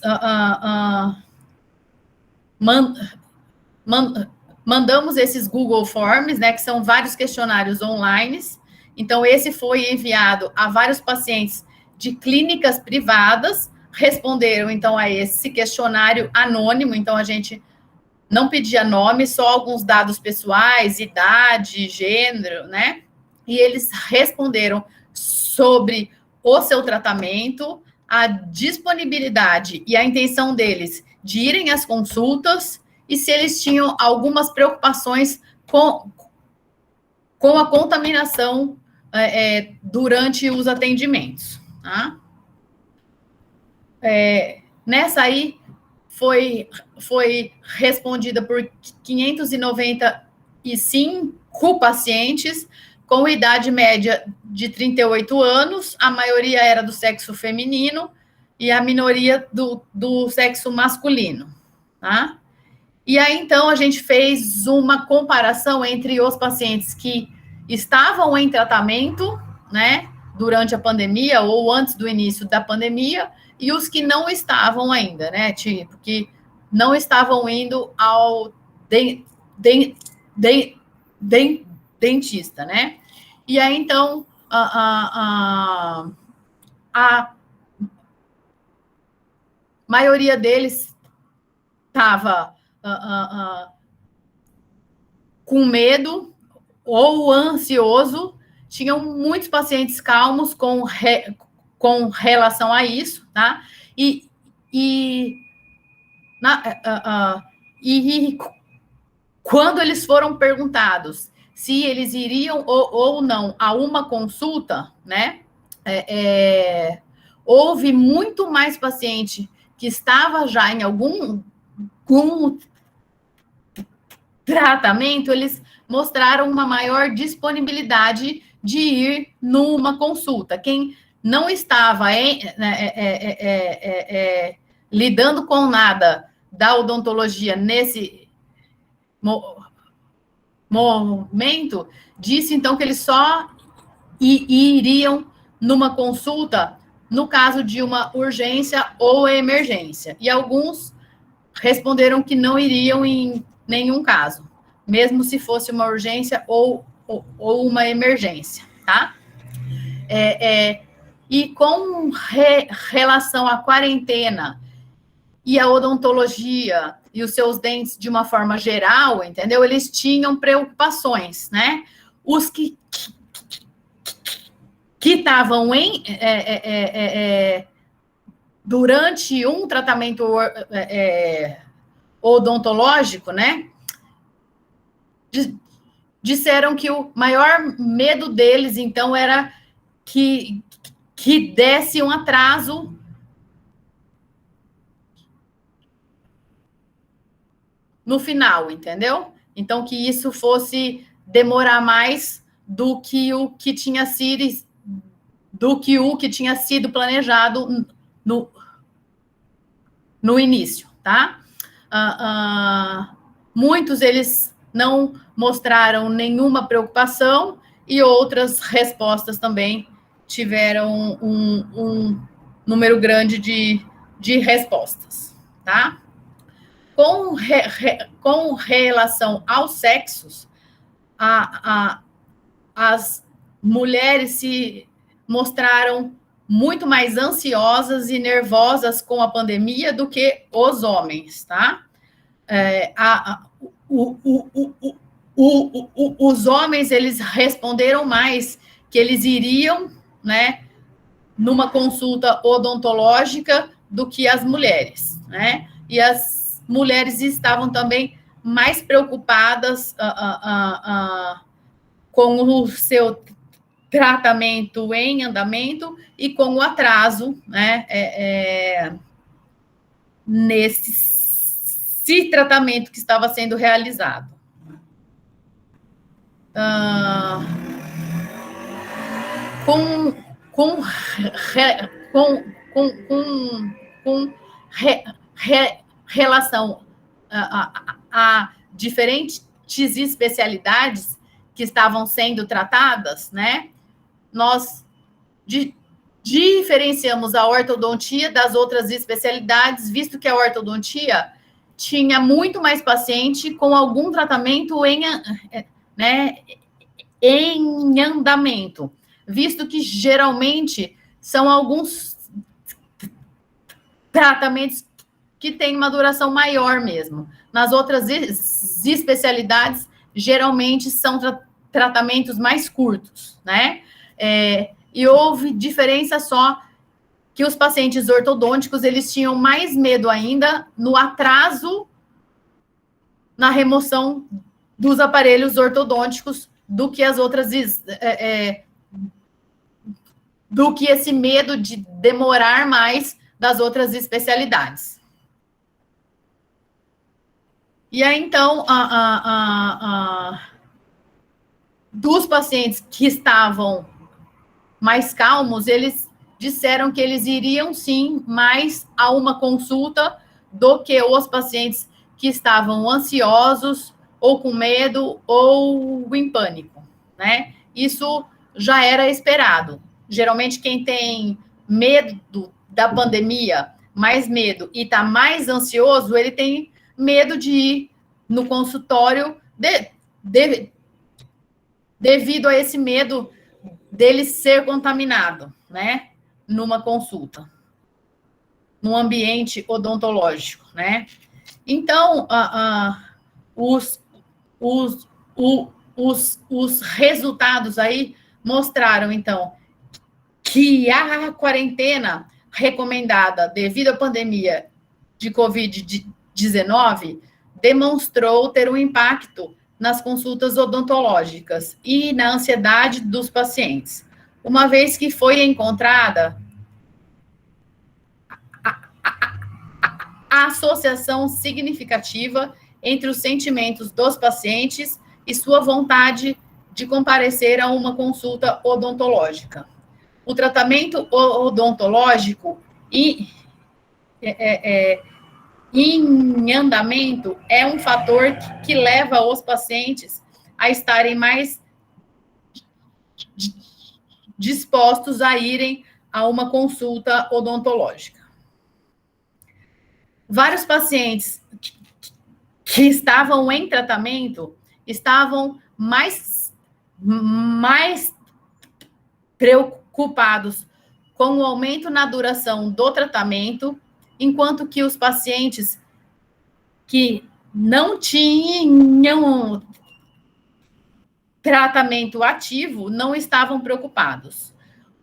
mandamos esses Google Forms, né, que são vários questionários online. Então, esse foi enviado a vários pacientes de clínicas privadas, responderam, então, a esse questionário anônimo. Então, a gente não pedia nome, só alguns dados pessoais, idade, gênero, né? E eles responderam sobre o seu tratamento, a disponibilidade e a intenção deles de irem às consultas e se eles tinham algumas preocupações com a contaminação durante os atendimentos. Tá? Nessa aí, foi respondida por 595 pacientes com idade média de 38 anos, a maioria era do sexo feminino e a minoria do sexo masculino, tá? E aí, então, a gente fez uma comparação entre os pacientes que estavam em tratamento, né, durante a pandemia ou antes do início da pandemia, e os que não estavam ainda, né, tipo, que não estavam indo ao dentista, né? E aí, então, a maioria deles estava com medo ou ansioso. Tinham muitos pacientes calmos com relação a isso, tá? E quando eles foram perguntados se eles iriam ou não a uma consulta, né? Houve muito mais paciente que estava já em algum tratamento, eles mostraram uma maior disponibilidade de ir numa consulta. Quem não estava lidando com nada da odontologia nesse momento, disse, então, que eles só iriam numa consulta no caso de uma urgência ou emergência. E alguns responderam que não iriam em nenhum caso, mesmo se fosse uma urgência ou uma emergência, tá? E com relação à quarentena e a odontologia e os seus dentes de uma forma geral, entendeu? Eles tinham preocupações, né? Os que estavam durante um tratamento odontológico, né? Disseram que o maior medo deles, então, era que desse um atraso no final, entendeu? Então, que isso fosse demorar mais do que o que tinha sido planejado no início, tá? Muitos eles não mostraram nenhuma preocupação e outras respostas também tiveram um número grande de respostas, tá? Com relação aos sexos, as mulheres se mostraram muito mais ansiosas e nervosas com a pandemia do que os homens, tá? Os homens, eles responderam mais que eles iriam, né, numa consulta odontológica do que as mulheres, né? E as mulheres estavam também mais preocupadas com o seu tratamento em andamento e com o atraso, né, nesse tratamento que estava sendo realizado. Com relação a diferentes especialidades que estavam sendo tratadas, né? Nós diferenciamos a ortodontia das outras especialidades, visto que a ortodontia tinha muito mais paciente com algum tratamento em andamento, visto que geralmente são alguns tratamentos que têm uma duração maior mesmo. Nas outras especialidades, geralmente são tratamentos mais curtos, né? E houve diferença só que os pacientes ortodônticos, eles tinham mais medo ainda no atraso na remoção dos aparelhos ortodônticos do que as outras, do que esse medo de demorar mais das outras especialidades. E aí, então, dos pacientes que estavam mais calmos, eles disseram que eles iriam, sim, mais a uma consulta do que os pacientes que estavam ansiosos, ou com medo, ou em pânico, né? Isso já era esperado. Geralmente, quem tem medo da pandemia, mais medo, e está mais ansioso, ele tem medo de ir no consultório devido a esse medo dele ser contaminado, né? Numa consulta, num ambiente odontológico, né? Então, os resultados aí mostraram, então, que a quarentena recomendada devido à pandemia de Covid-19 demonstrou ter um impacto nas consultas odontológicas e na ansiedade dos pacientes, uma vez que foi encontrada a associação significativa entre os sentimentos dos pacientes e sua vontade de comparecer a uma consulta odontológica. O tratamento odontológico em andamento é um fator que leva os pacientes a estarem mais dispostos a irem a uma consulta odontológica. Vários pacientes que estavam em tratamento estavam mais preocupados com o aumento na duração do tratamento, enquanto que os pacientes que não tinham tratamento ativo não estavam preocupados.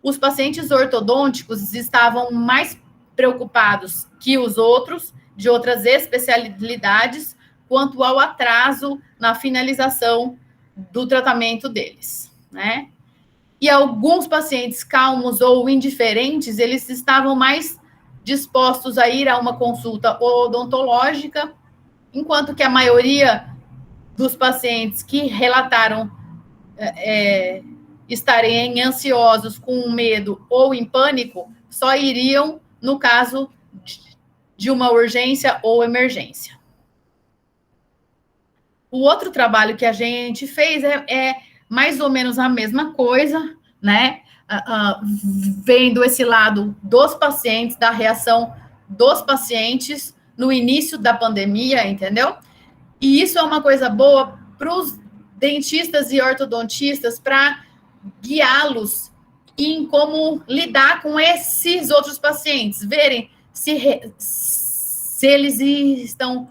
Os pacientes ortodônticos estavam mais preocupados que os outros, de outras especialidades, quanto ao atraso na finalização do tratamento deles, né? E alguns pacientes calmos ou indiferentes, eles estavam mais dispostos a ir a uma consulta odontológica, enquanto que a maioria dos pacientes que relataram estarem ansiosos, com medo ou em pânico, só iriam no caso de uma urgência ou emergência. O outro trabalho que a gente fez é mais ou menos a mesma coisa, né? Vendo esse lado dos pacientes, da reação dos pacientes no início da pandemia, entendeu? E isso é uma coisa boa para os dentistas e ortodontistas, para guiá-los em como lidar com esses outros pacientes, verem se eles estão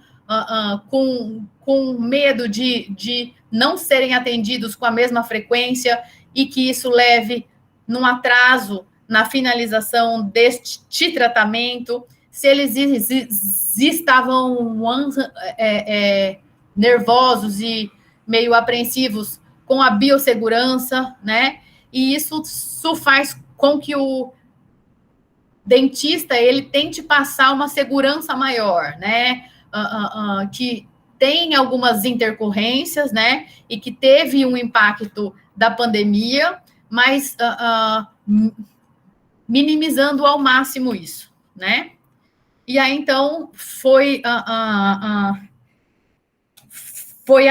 com medo de não serem atendidos com a mesma frequência e que isso leve num atraso na finalização deste tratamento, se eles estavam nervosos e meio apreensivos com a biossegurança, né? e isso faz com que o dentista, ele tente passar uma segurança maior, né, que tem algumas intercorrências, né, e que teve um impacto da pandemia, mas minimizando ao máximo isso, né? E aí, então, foi a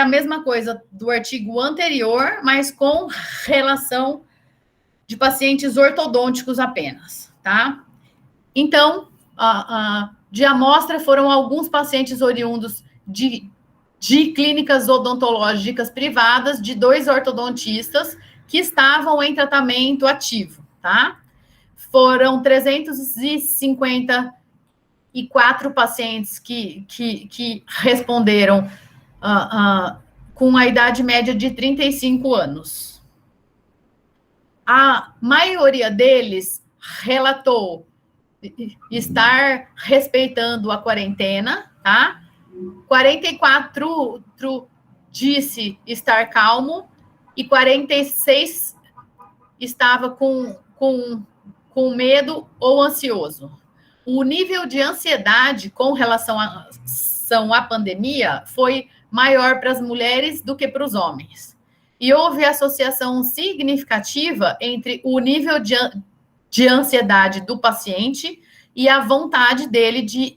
mesma coisa do artigo anterior, mas com relação de pacientes ortodônticos apenas, tá? Então, de amostra foram alguns pacientes oriundos de clínicas odontológicas privadas de 2 ortodontistas que estavam em tratamento ativo, tá? Foram 354 pacientes que responderam com a idade média de 35 anos. A maioria deles relatou estar respeitando a quarentena, tá? 44 disse estar calmo e 46 estava com medo ou ansioso. O nível de ansiedade com relação à pandemia foi maior para as mulheres do que para os homens. E houve associação significativa entre o nível de ansiedade do paciente e a vontade dele de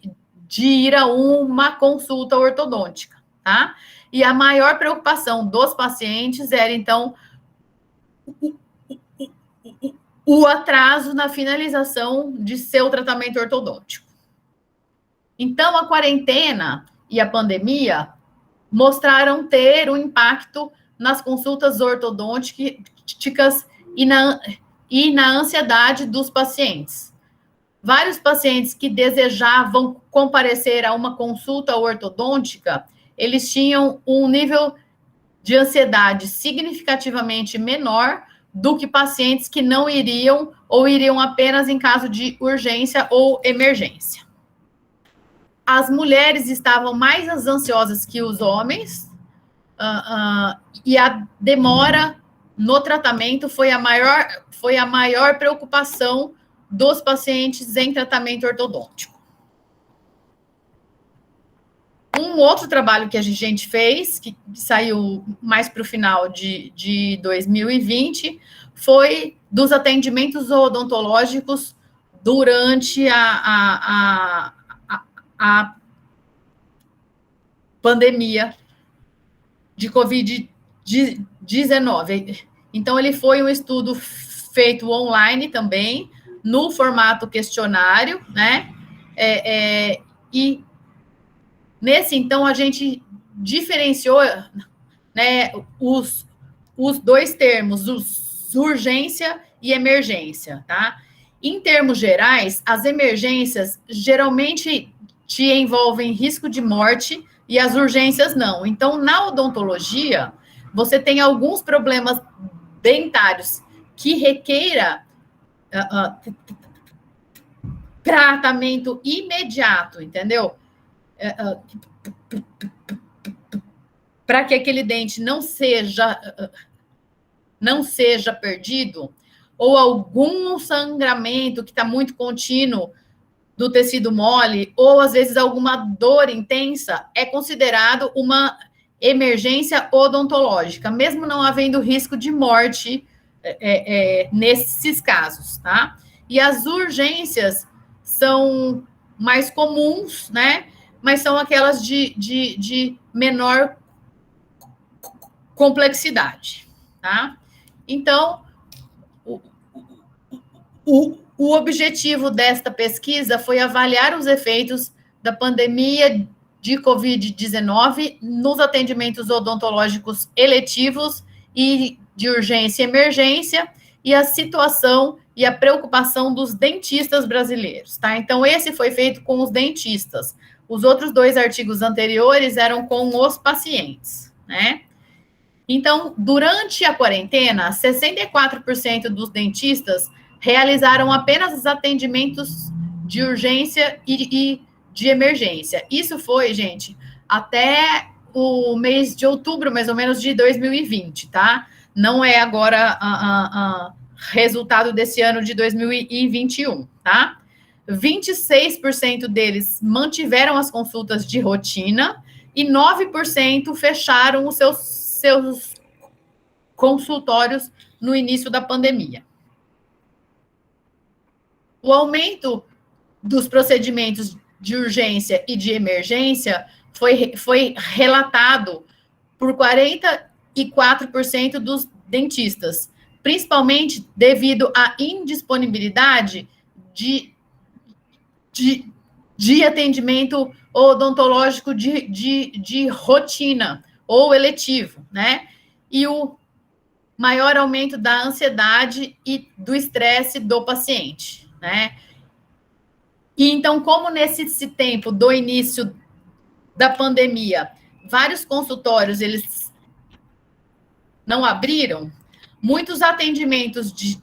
ir a uma consulta ortodôntica, tá? E a maior preocupação dos pacientes era, então, o atraso na finalização de seu tratamento ortodôntico. Então, a quarentena e a pandemia mostraram ter um impacto nas consultas ortodônticas e na ansiedade dos pacientes. Vários pacientes que desejavam comparecer a uma consulta ortodôntica, eles tinham um nível de ansiedade significativamente menor do que pacientes que não iriam ou iriam apenas em caso de urgência ou emergência. As mulheres estavam mais ansiosas que os homens, e a demora no tratamento foi a maior preocupação dos pacientes em tratamento ortodôntico. Um outro trabalho que a gente fez, que saiu mais para o final de 2020, foi dos atendimentos odontológicos durante a pandemia de Covid-19. Então, ele foi um estudo feito online também, no formato questionário, né? E nesse, então, a gente diferenciou, né, os 2 termos, urgência e emergência, tá? Em termos gerais, as emergências geralmente te envolvem risco de morte e as urgências não. Então, na odontologia, você tem alguns problemas dentários que requeira tratamento imediato, entendeu? Para que aquele dente não seja perdido, ou algum sangramento que está muito contínuo do tecido mole, ou às vezes alguma dor intensa, é considerado uma emergência odontológica, mesmo não havendo risco de morte nesses casos, tá? E as urgências são mais comuns, né? Mas são aquelas de menor complexidade, tá? Então, o objetivo desta pesquisa foi avaliar os efeitos da pandemia de Covid-19 nos atendimentos odontológicos eletivos e de urgência e emergência, e a situação e a preocupação dos dentistas brasileiros, tá? Então, esse foi feito com os dentistas. Os outros 2 artigos anteriores eram com os pacientes, né? Então, durante a quarentena, 64% dos dentistas realizaram apenas os atendimentos de urgência e de emergência. Isso foi, gente, até o mês de outubro, mais ou menos, de 2020, tá? não é agora resultado desse ano de 2021, tá? 26% deles mantiveram as consultas de rotina e 9% fecharam os seus consultórios no início da pandemia. O aumento dos procedimentos de urgência e de emergência foi relatado por 44% dos dentistas, principalmente devido à indisponibilidade de atendimento odontológico de rotina ou eletivo, né? E o maior aumento da ansiedade e do estresse do paciente, né? E então, como nesse tempo do início da pandemia, vários consultórios, eles não abriram, muitos atendimentos de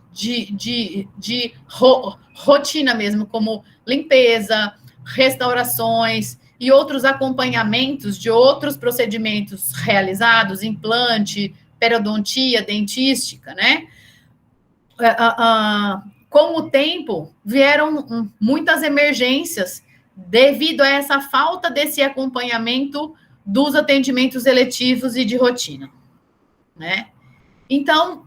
rotina mesmo, como limpeza, restaurações e outros acompanhamentos de outros procedimentos realizados, implante, periodontia, dentística, né? Com o tempo, vieram muitas emergências devido a essa falta desse acompanhamento dos atendimentos eletivos e de rotina, né? Então,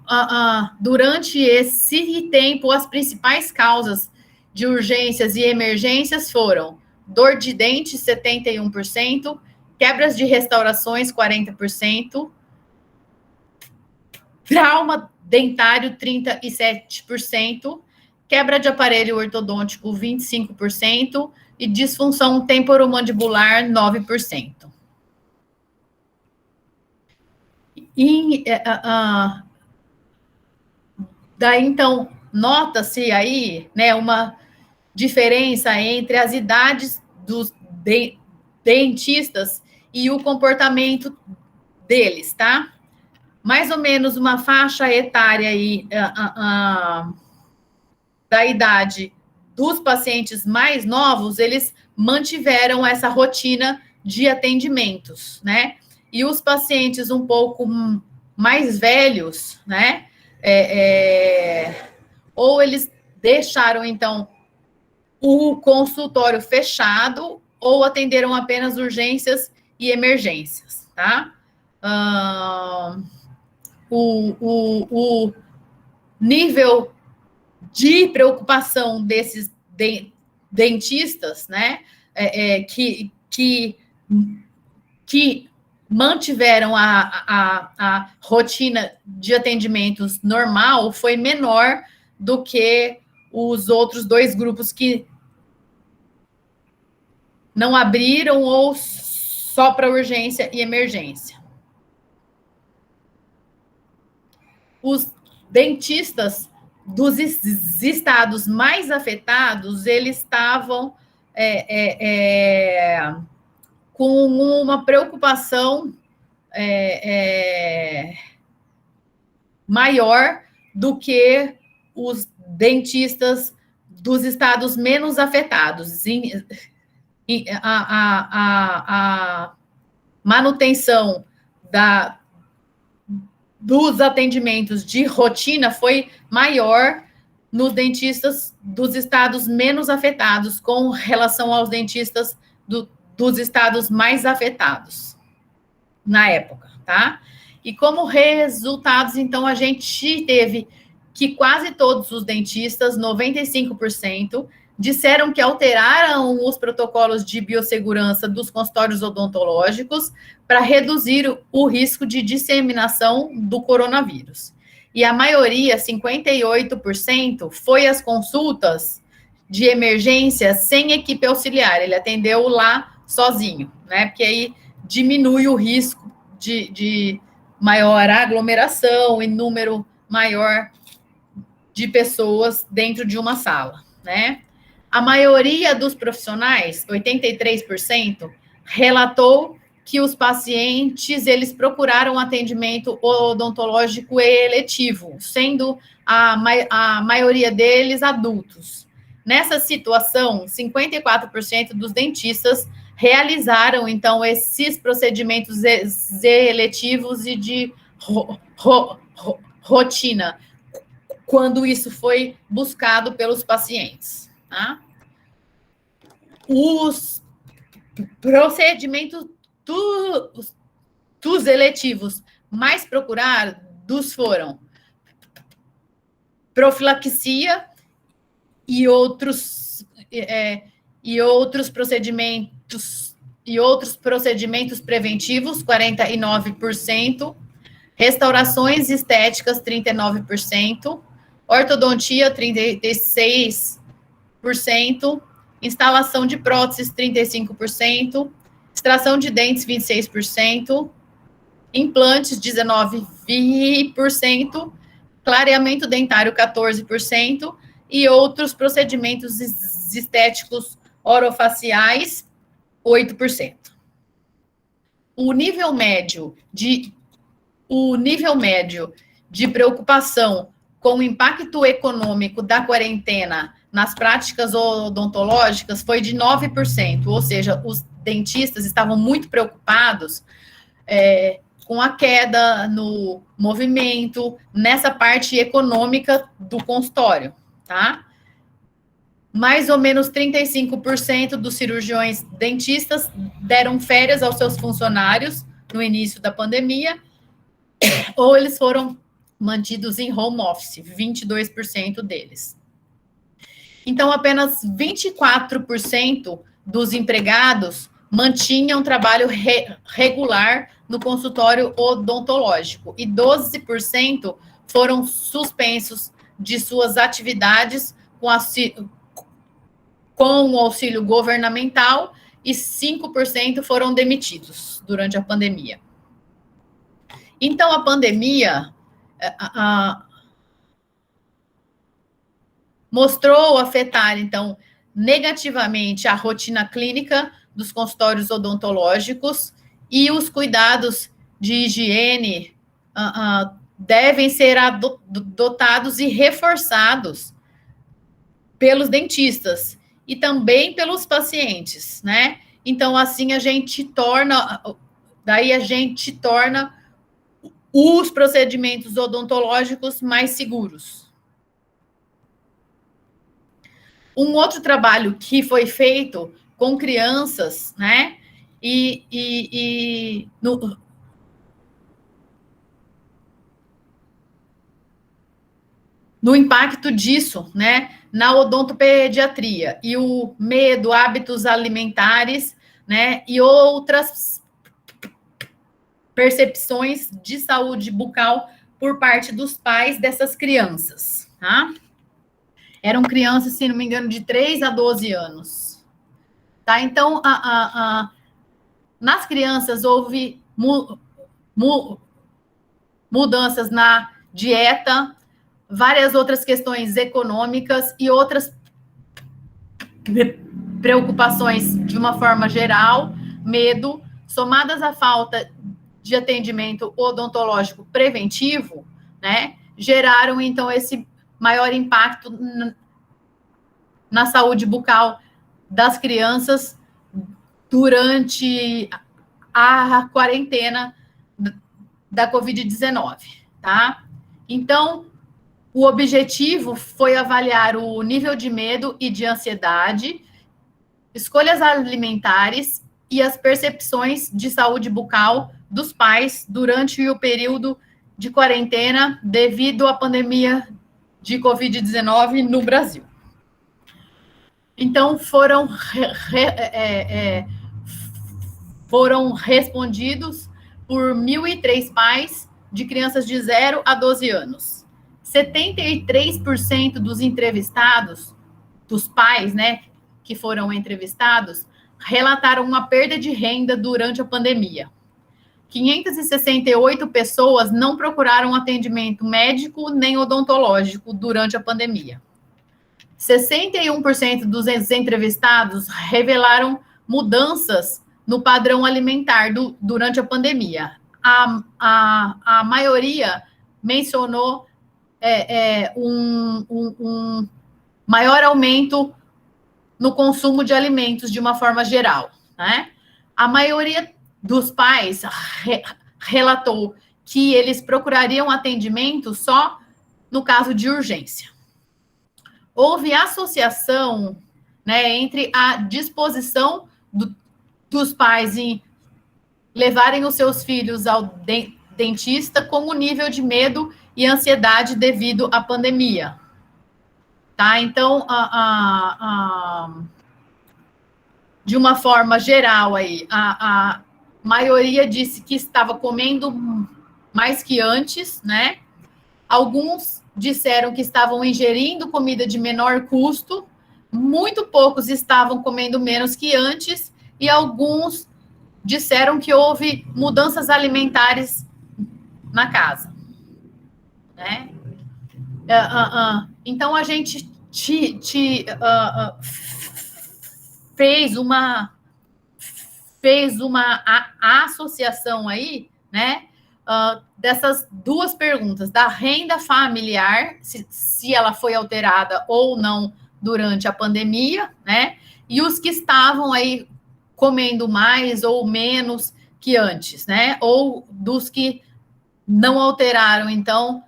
durante esse tempo, as principais causas de urgências e emergências foram dor de dente, 71%, quebras de restaurações, 40%, trauma dentário, 37%, quebra de aparelho ortodôntico, 25%, e disfunção temporomandibular, 9%. E daí, então, nota-se aí, né, uma diferença entre as idades dos dentistas e o comportamento deles, tá? Mais ou menos uma faixa etária aí da idade dos pacientes mais novos, eles mantiveram essa rotina de atendimentos, né? E os pacientes um pouco mais velhos, né? Ou eles deixaram, então, o consultório fechado, ou atenderam apenas urgências e emergências, tá? O nível de preocupação desses dentistas, né, que mantiveram a rotina de atendimentos normal foi menor do que os outros dois grupos que não abriram ou só para urgência e emergência. Os dentistas dos estados mais afetados, eles estavam com uma preocupação maior do que os dentistas dos estados menos afetados. A manutenção dos atendimentos de rotina foi maior nos dentistas dos estados menos afetados com relação aos dentistas dos estados mais afetados na época, tá? E como resultados, então, a gente teve que quase todos os dentistas, 95%, disseram que alteraram os protocolos de biossegurança dos consultórios odontológicos para reduzir o risco de disseminação do coronavírus. E a maioria, 58%, foi às consultas de emergência sem equipe auxiliar. Ele atendeu lá sozinho, né? Porque aí diminui o risco de maior aglomeração e número maior de pessoas dentro de uma sala, né? A maioria dos profissionais, 83%, relatou que os pacientes, eles procuraram atendimento odontológico eletivo, sendo a maioria deles adultos. Nessa situação, 54% dos dentistas realizaram, então, esses procedimentos eletivos e de rotina, quando isso foi buscado pelos pacientes. Tá? Os procedimentos dos eletivos mais procurados foram profilaxia e outros procedimentos preventivos, 49%, restaurações estéticas, 39%, ortodontia, 36%, instalação de próteses, 35%, extração de dentes, 26%, implantes, 19%, clareamento dentário, 14%, e outros procedimentos estéticos orofaciais, 8%. O nível médio de preocupação com o impacto econômico da quarentena nas práticas odontológicas foi de 9%, ou seja, os dentistas estavam muito preocupados com a queda no movimento, nessa parte econômica do consultório, tá? Mais ou menos 35% dos cirurgiões dentistas deram férias aos seus funcionários no início da pandemia, ou eles foram mantidos em home office, 22% deles. Então, apenas 24% dos empregados mantinham trabalho regular no consultório odontológico e 12% foram suspensos de suas atividades com o auxílio governamental e 5% foram demitidos durante a pandemia. Então, a pandemia mostrou afetar, então, negativamente a rotina clínica dos consultórios odontológicos e os cuidados de higiene devem ser adotados e reforçados pelos dentistas e também pelos pacientes, né? Então, assim, a gente torna os procedimentos odontológicos mais seguros. Um outro trabalho que foi feito com crianças, né? No impacto disso, né, na odontopediatria, e o medo, hábitos alimentares, né, e outras percepções de saúde bucal por parte dos pais dessas crianças, tá? Eram crianças, se não me engano, de 3 a 12 anos. Tá? Então, nas crianças houve mudanças na dieta, várias outras questões econômicas e outras preocupações de uma forma geral, medo, somadas à falta de atendimento odontológico preventivo, né, geraram, então, esse maior impacto na saúde bucal das crianças durante a quarentena da Covid-19, tá? Então, o objetivo foi avaliar o nível de medo e de ansiedade, escolhas alimentares e as percepções de saúde bucal dos pais durante o período de quarentena devido à pandemia de Covid-19 no Brasil. Então, foram respondidos por 1.003 pais de crianças de 0 a 12 anos. 73% dos entrevistados, dos pais, né, que foram entrevistados, relataram uma perda de renda durante a pandemia. 568 pessoas não procuraram atendimento médico nem odontológico durante a pandemia. 61% dos entrevistados revelaram mudanças no padrão alimentar durante a pandemia. A maioria mencionou um maior aumento no consumo de alimentos de uma forma geral, né? A maioria dos pais relatou que eles procurariam atendimento só no caso de urgência. Houve associação, né, entre a disposição dos pais em levarem os seus filhos ao dentista com o nível de medo e ansiedade devido à pandemia. Tá? Então, de uma forma geral, aí, a maioria disse que estava comendo mais que antes, né? Alguns disseram que estavam ingerindo comida de menor custo, muito poucos estavam comendo menos que antes, e alguns disseram que houve mudanças alimentares na casa, né? Então, a gente fez uma associação aí, né, dessas duas perguntas, da renda familiar, se ela foi alterada ou não durante a pandemia, né, e os que estavam aí comendo mais ou menos que antes, né, ou dos que não alteraram, então,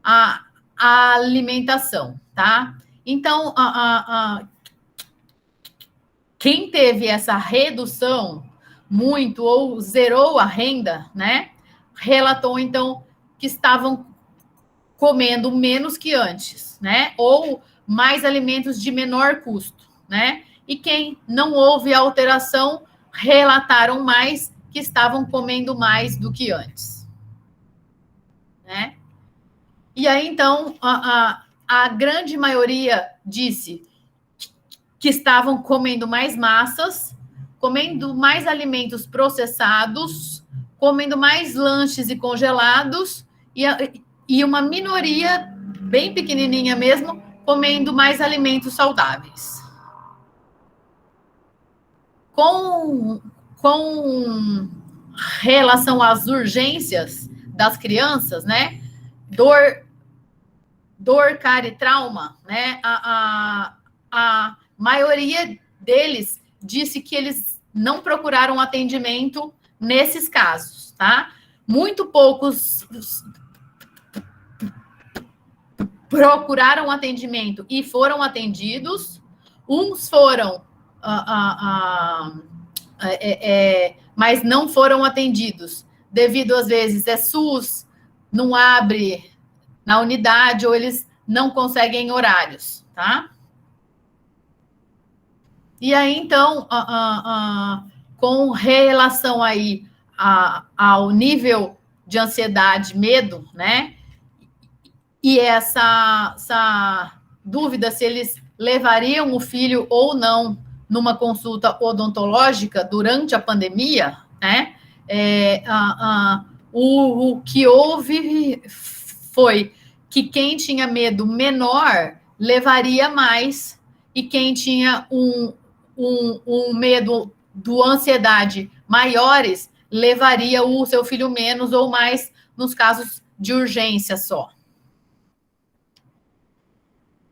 a alimentação, tá? Então, quem teve essa redução muito ou zerou a renda, né, relatou, então, que estavam comendo menos que antes, né, ou mais alimentos de menor custo, né, e quem não houve alteração, relataram mais que estavam comendo mais do que antes, né. E aí, então, a grande maioria disse que estavam comendo mais massas, comendo mais alimentos processados, comendo mais lanches e congelados, e uma minoria, bem pequenininha mesmo, comendo mais alimentos saudáveis. Com relação às urgências das crianças, né? Dor, cárie e trauma, né? A maioria deles disse que eles não procuraram atendimento nesses casos, tá? Muito poucos procuraram atendimento e foram atendidos. Uns foram, mas não foram atendidos devido, às vezes, SUS não abre na unidade ou eles não conseguem horários, tá? E aí, então, com relação aí ao nível de ansiedade, medo, né? E essa dúvida se eles levariam o filho ou não numa consulta odontológica durante a pandemia, né? O que houve foi que quem tinha medo menor levaria mais e quem tinha um medo do ansiedade maiores levaria o seu filho menos ou mais nos casos de urgência só.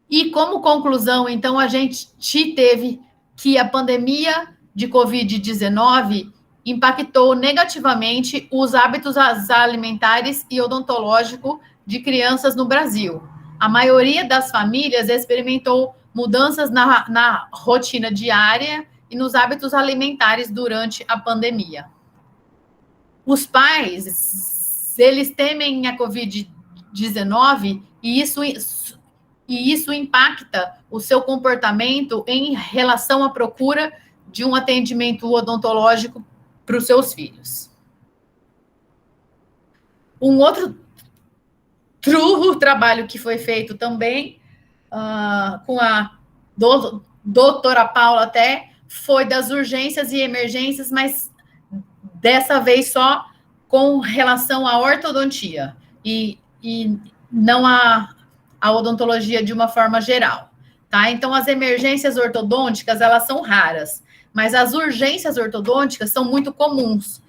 E como conclusão, então, a gente teve que a pandemia de Covid-19 impactou negativamente os hábitos alimentares e odontológicos de crianças no Brasil. A maioria das famílias experimentou mudanças na rotina diária e nos hábitos alimentares durante a pandemia. Os pais, eles temem a Covid-19 e isso impacta o seu comportamento em relação à procura de um atendimento odontológico para os seus filhos. Um outro trabalho que foi feito também com a doutora Paula até, foi das urgências e emergências, mas dessa vez só com relação à ortodontia e não a odontologia de uma forma geral, tá? Então, as emergências ortodônticas, elas são raras, mas as urgências ortodônticas são muito comuns.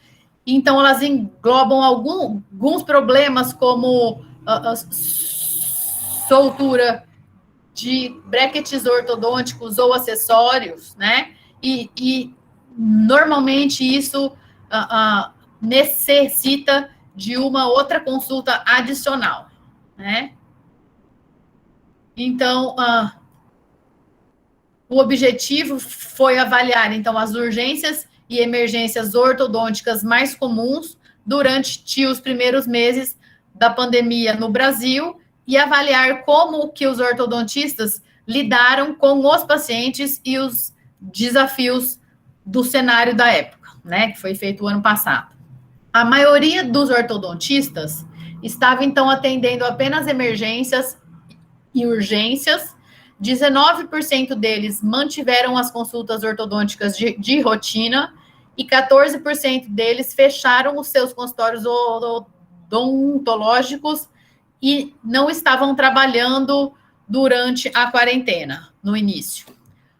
Então, elas englobam alguns problemas como soltura de brackets ortodônticos ou acessórios, né? E normalmente isso necessita de uma outra consulta adicional, né? Então, o objetivo foi avaliar, então, as urgências e emergências ortodônticas mais comuns durante os primeiros meses da pandemia no Brasil e avaliar como que os ortodontistas lidaram com os pacientes e os desafios do cenário da época, né, que foi feito o ano passado. A maioria dos ortodontistas estava, então, atendendo apenas emergências e urgências. 19% deles mantiveram as consultas ortodônticas de rotina e 14% deles fecharam os seus consultórios odontológicos e não estavam trabalhando durante a quarentena, no início.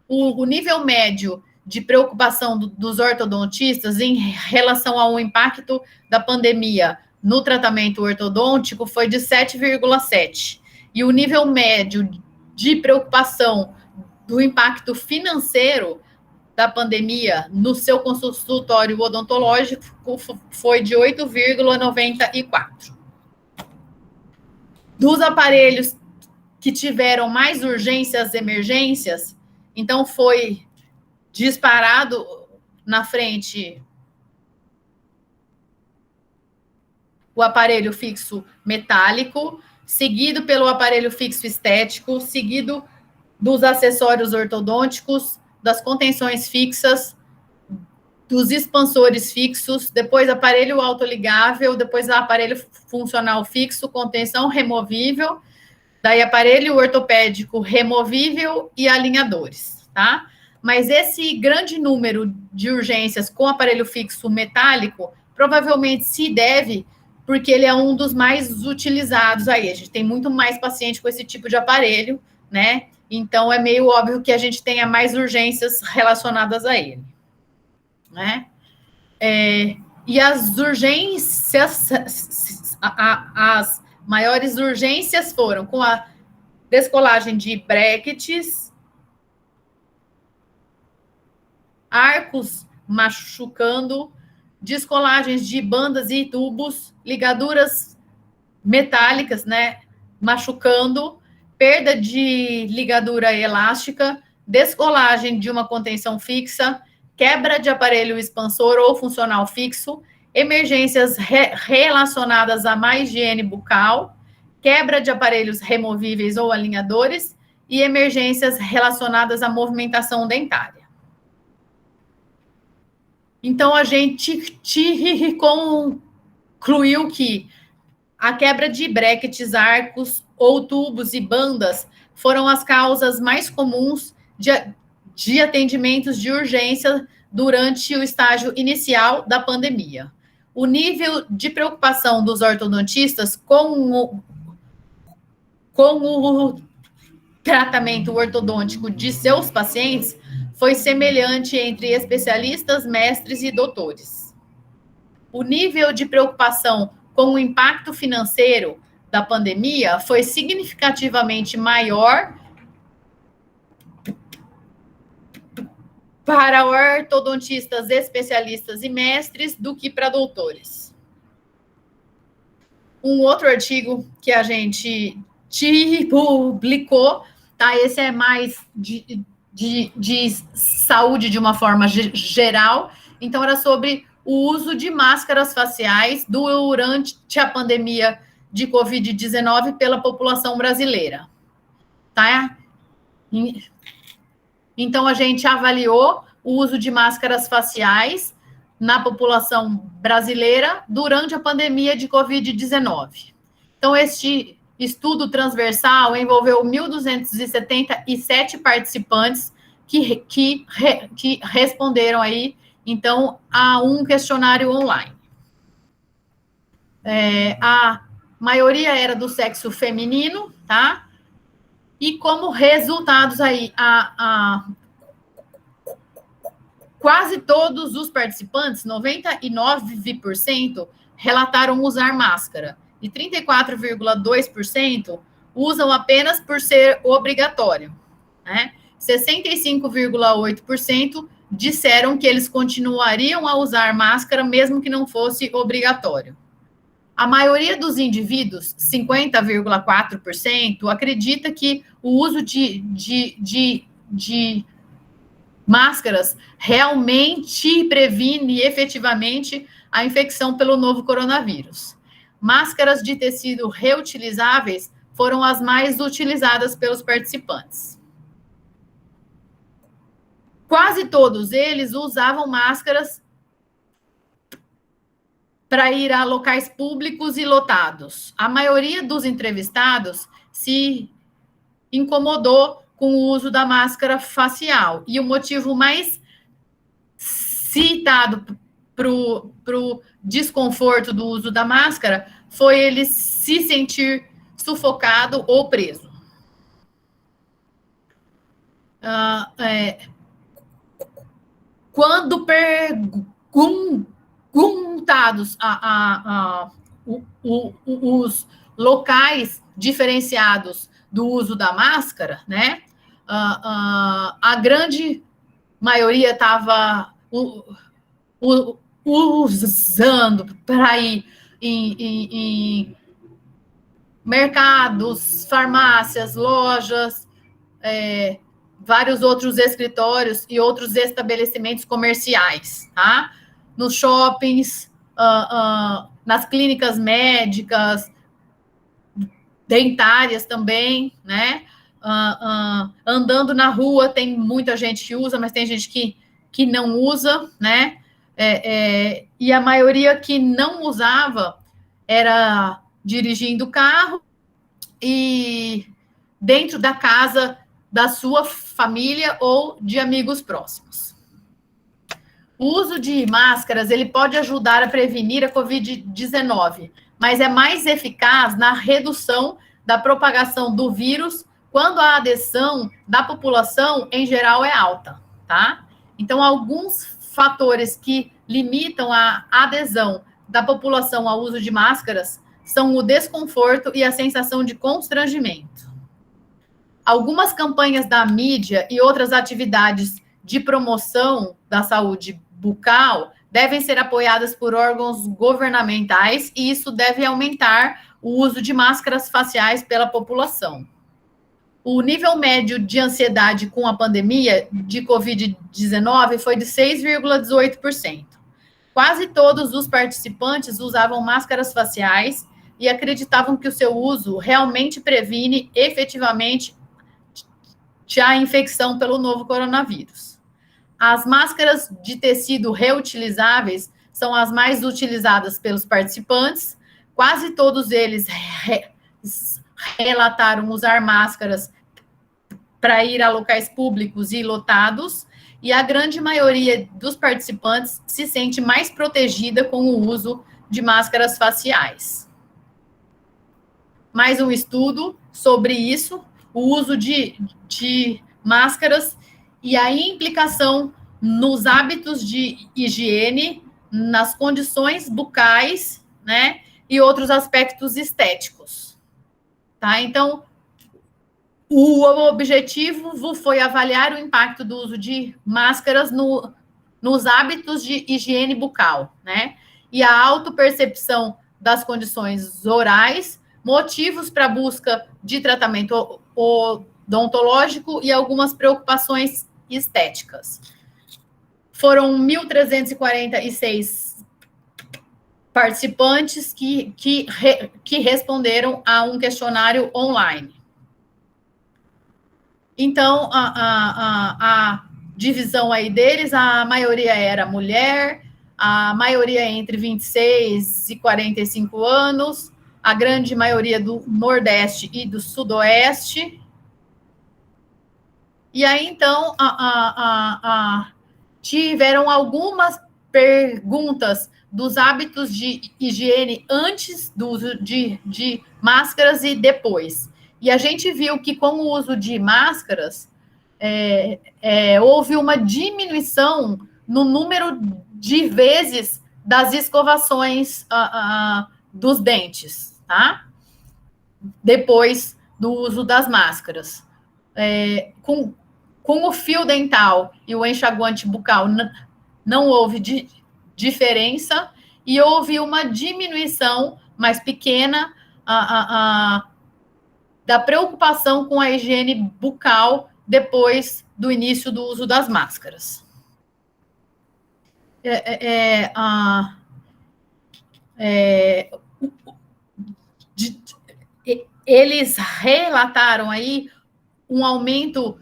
O nível médio de preocupação dos ortodontistas em relação ao impacto da pandemia no tratamento ortodôntico foi de 7,7. E o nível médio de preocupação do impacto financeiro da pandemia no seu consultório odontológico foi de 8,94. Dos aparelhos que tiveram mais urgências, emergências, então foi disparado na frente o aparelho fixo metálico, seguido pelo aparelho fixo estético, seguido dos acessórios ortodônticos, das contenções fixas, dos expansores fixos, depois aparelho autoligável, depois aparelho funcional fixo, contenção removível, daí aparelho ortopédico removível e alinhadores, tá? Mas esse grande número de urgências com aparelho fixo metálico provavelmente se deve porque ele é um dos mais utilizados aí. A gente tem muito mais paciente com esse tipo de aparelho, né? Então, é meio óbvio que a gente tenha mais urgências relacionadas a ele, né? E as urgências, as maiores urgências foram com a descolagem de brackets, arcos machucando, descolagens de bandas e tubos, ligaduras metálicas, né, machucando, perda de ligadura elástica, descolagem de uma contenção fixa, quebra de aparelho expansor ou funcional fixo, emergências relacionadas à má higiene bucal, quebra de aparelhos removíveis ou alinhadores e emergências relacionadas à movimentação dentária. Então, a gente concluiu que a quebra de brackets, arcos ou tubos e bandas foram as causas mais comuns de atendimentos de urgência durante o estágio inicial da pandemia. O nível de preocupação dos ortodontistas com o tratamento ortodôntico de seus pacientes foi semelhante entre especialistas, mestres e doutores. O nível de preocupação com o impacto financeiro da pandemia foi significativamente maior para ortodontistas, especialistas e mestres do que para doutores. Um outro artigo que a gente publicou, tá? Esse é mais de saúde de uma forma geral. Então, era sobre o uso de máscaras faciais durante a pandemia de Covid-19 pela população brasileira, tá? Então, a gente avaliou o uso de máscaras faciais na população brasileira durante a pandemia de Covid-19. Então, este estudo transversal envolveu 1.277 participantes que responderam aí, então, a um questionário online. A maioria era do sexo feminino, tá? E como resultados aí, quase todos os participantes, 99%, relataram usar máscara. E 34,2% usam apenas por ser obrigatório, né? 65,8% disseram que eles continuariam a usar máscara mesmo que não fosse obrigatório. A maioria dos indivíduos, 50,4%, acredita que o uso de máscaras realmente previne efetivamente a infecção pelo novo coronavírus. Máscaras de tecido reutilizáveis foram as mais utilizadas pelos participantes. Quase todos eles usavam máscaras para ir a locais públicos e lotados. A maioria dos entrevistados se incomodou com o uso da máscara facial. E o motivo mais citado para o desconforto do uso da máscara foi ele se sentir sufocado ou preso. Quando perguntados os locais diferenciados do uso da máscara, né? A grande maioria estava usando para ir em mercados, farmácias, lojas, vários outros escritórios e outros estabelecimentos comerciais, tá? Nos shoppings, nas clínicas médicas, dentárias também, né? Andando na rua, tem muita gente que usa, mas tem gente que não usa, né? E a maioria que não usava era dirigindo o carro e dentro da casa da sua família ou de amigos próximos. O uso de máscaras, ele pode ajudar a prevenir a Covid-19, mas é mais eficaz na redução da propagação do vírus quando a adesão da população, em geral, é alta, tá? Então, alguns fatores que limitam a adesão da população ao uso de máscaras são o desconforto e a sensação de constrangimento. Algumas campanhas da mídia e outras atividades de promoção da saúde bucal devem ser apoiadas por órgãos governamentais e isso deve aumentar o uso de máscaras faciais pela população. O nível médio de ansiedade com a pandemia de Covid-19 foi de 6,18%. Quase todos os participantes usavam máscaras faciais e acreditavam que o seu uso realmente previne efetivamente a infecção pelo novo coronavírus. As máscaras de tecido reutilizáveis são as mais utilizadas pelos participantes. Quase todos eles relataram usar máscaras para ir a locais públicos e lotados, e a grande maioria dos participantes se sente mais protegida com o uso de máscaras faciais. Mais um estudo sobre isso, o uso de máscaras e a implicação nos hábitos de higiene, nas condições bucais, né, e outros aspectos estéticos, tá? Então, o objetivo foi avaliar o impacto do uso de máscaras nos hábitos de higiene bucal, né, e a autopercepção das condições orais, motivos para a busca de tratamento odontológico e algumas preocupações estéticas. Foram 1.346 participantes que responderam a um questionário online. Então, a divisão aí deles, a maioria era mulher, a maioria entre 26 e 45 anos, a grande maioria do Nordeste e do Sudoeste. E aí, então, tiveram algumas perguntas dos hábitos de higiene antes do uso de máscaras e depois. E a gente viu que com o uso de máscaras, houve uma diminuição no número de vezes das escovações dos dentes, tá? Depois do uso das máscaras. Com o fio dental e o enxaguante bucal, não houve diferença, e houve uma diminuição mais pequena da preocupação com a higiene bucal depois do início do uso das máscaras. Eles relataram aí um aumento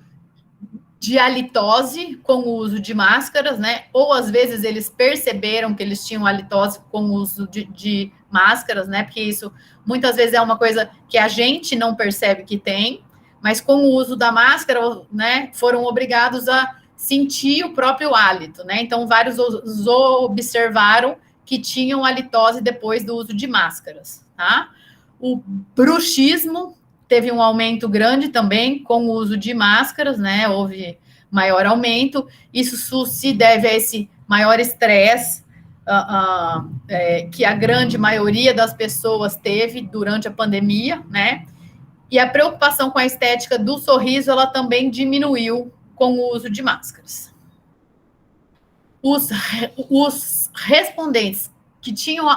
de halitose com o uso de máscaras, né? Ou às vezes eles perceberam que eles tinham halitose com o uso de máscaras, né? Porque isso muitas vezes é uma coisa que a gente não percebe que tem, mas com o uso da máscara, né, foram obrigados a sentir o próprio hálito, né? Então, vários observaram que tinham halitose depois do uso de máscaras, tá? O bruxismo teve um aumento grande também com o uso de máscaras, né? Houve maior aumento. Isso se deve a esse maior estresse que a grande maioria das pessoas teve durante a pandemia, né? E a preocupação com a estética do sorriso, ela também diminuiu com o uso de máscaras. Os respondentes que tinham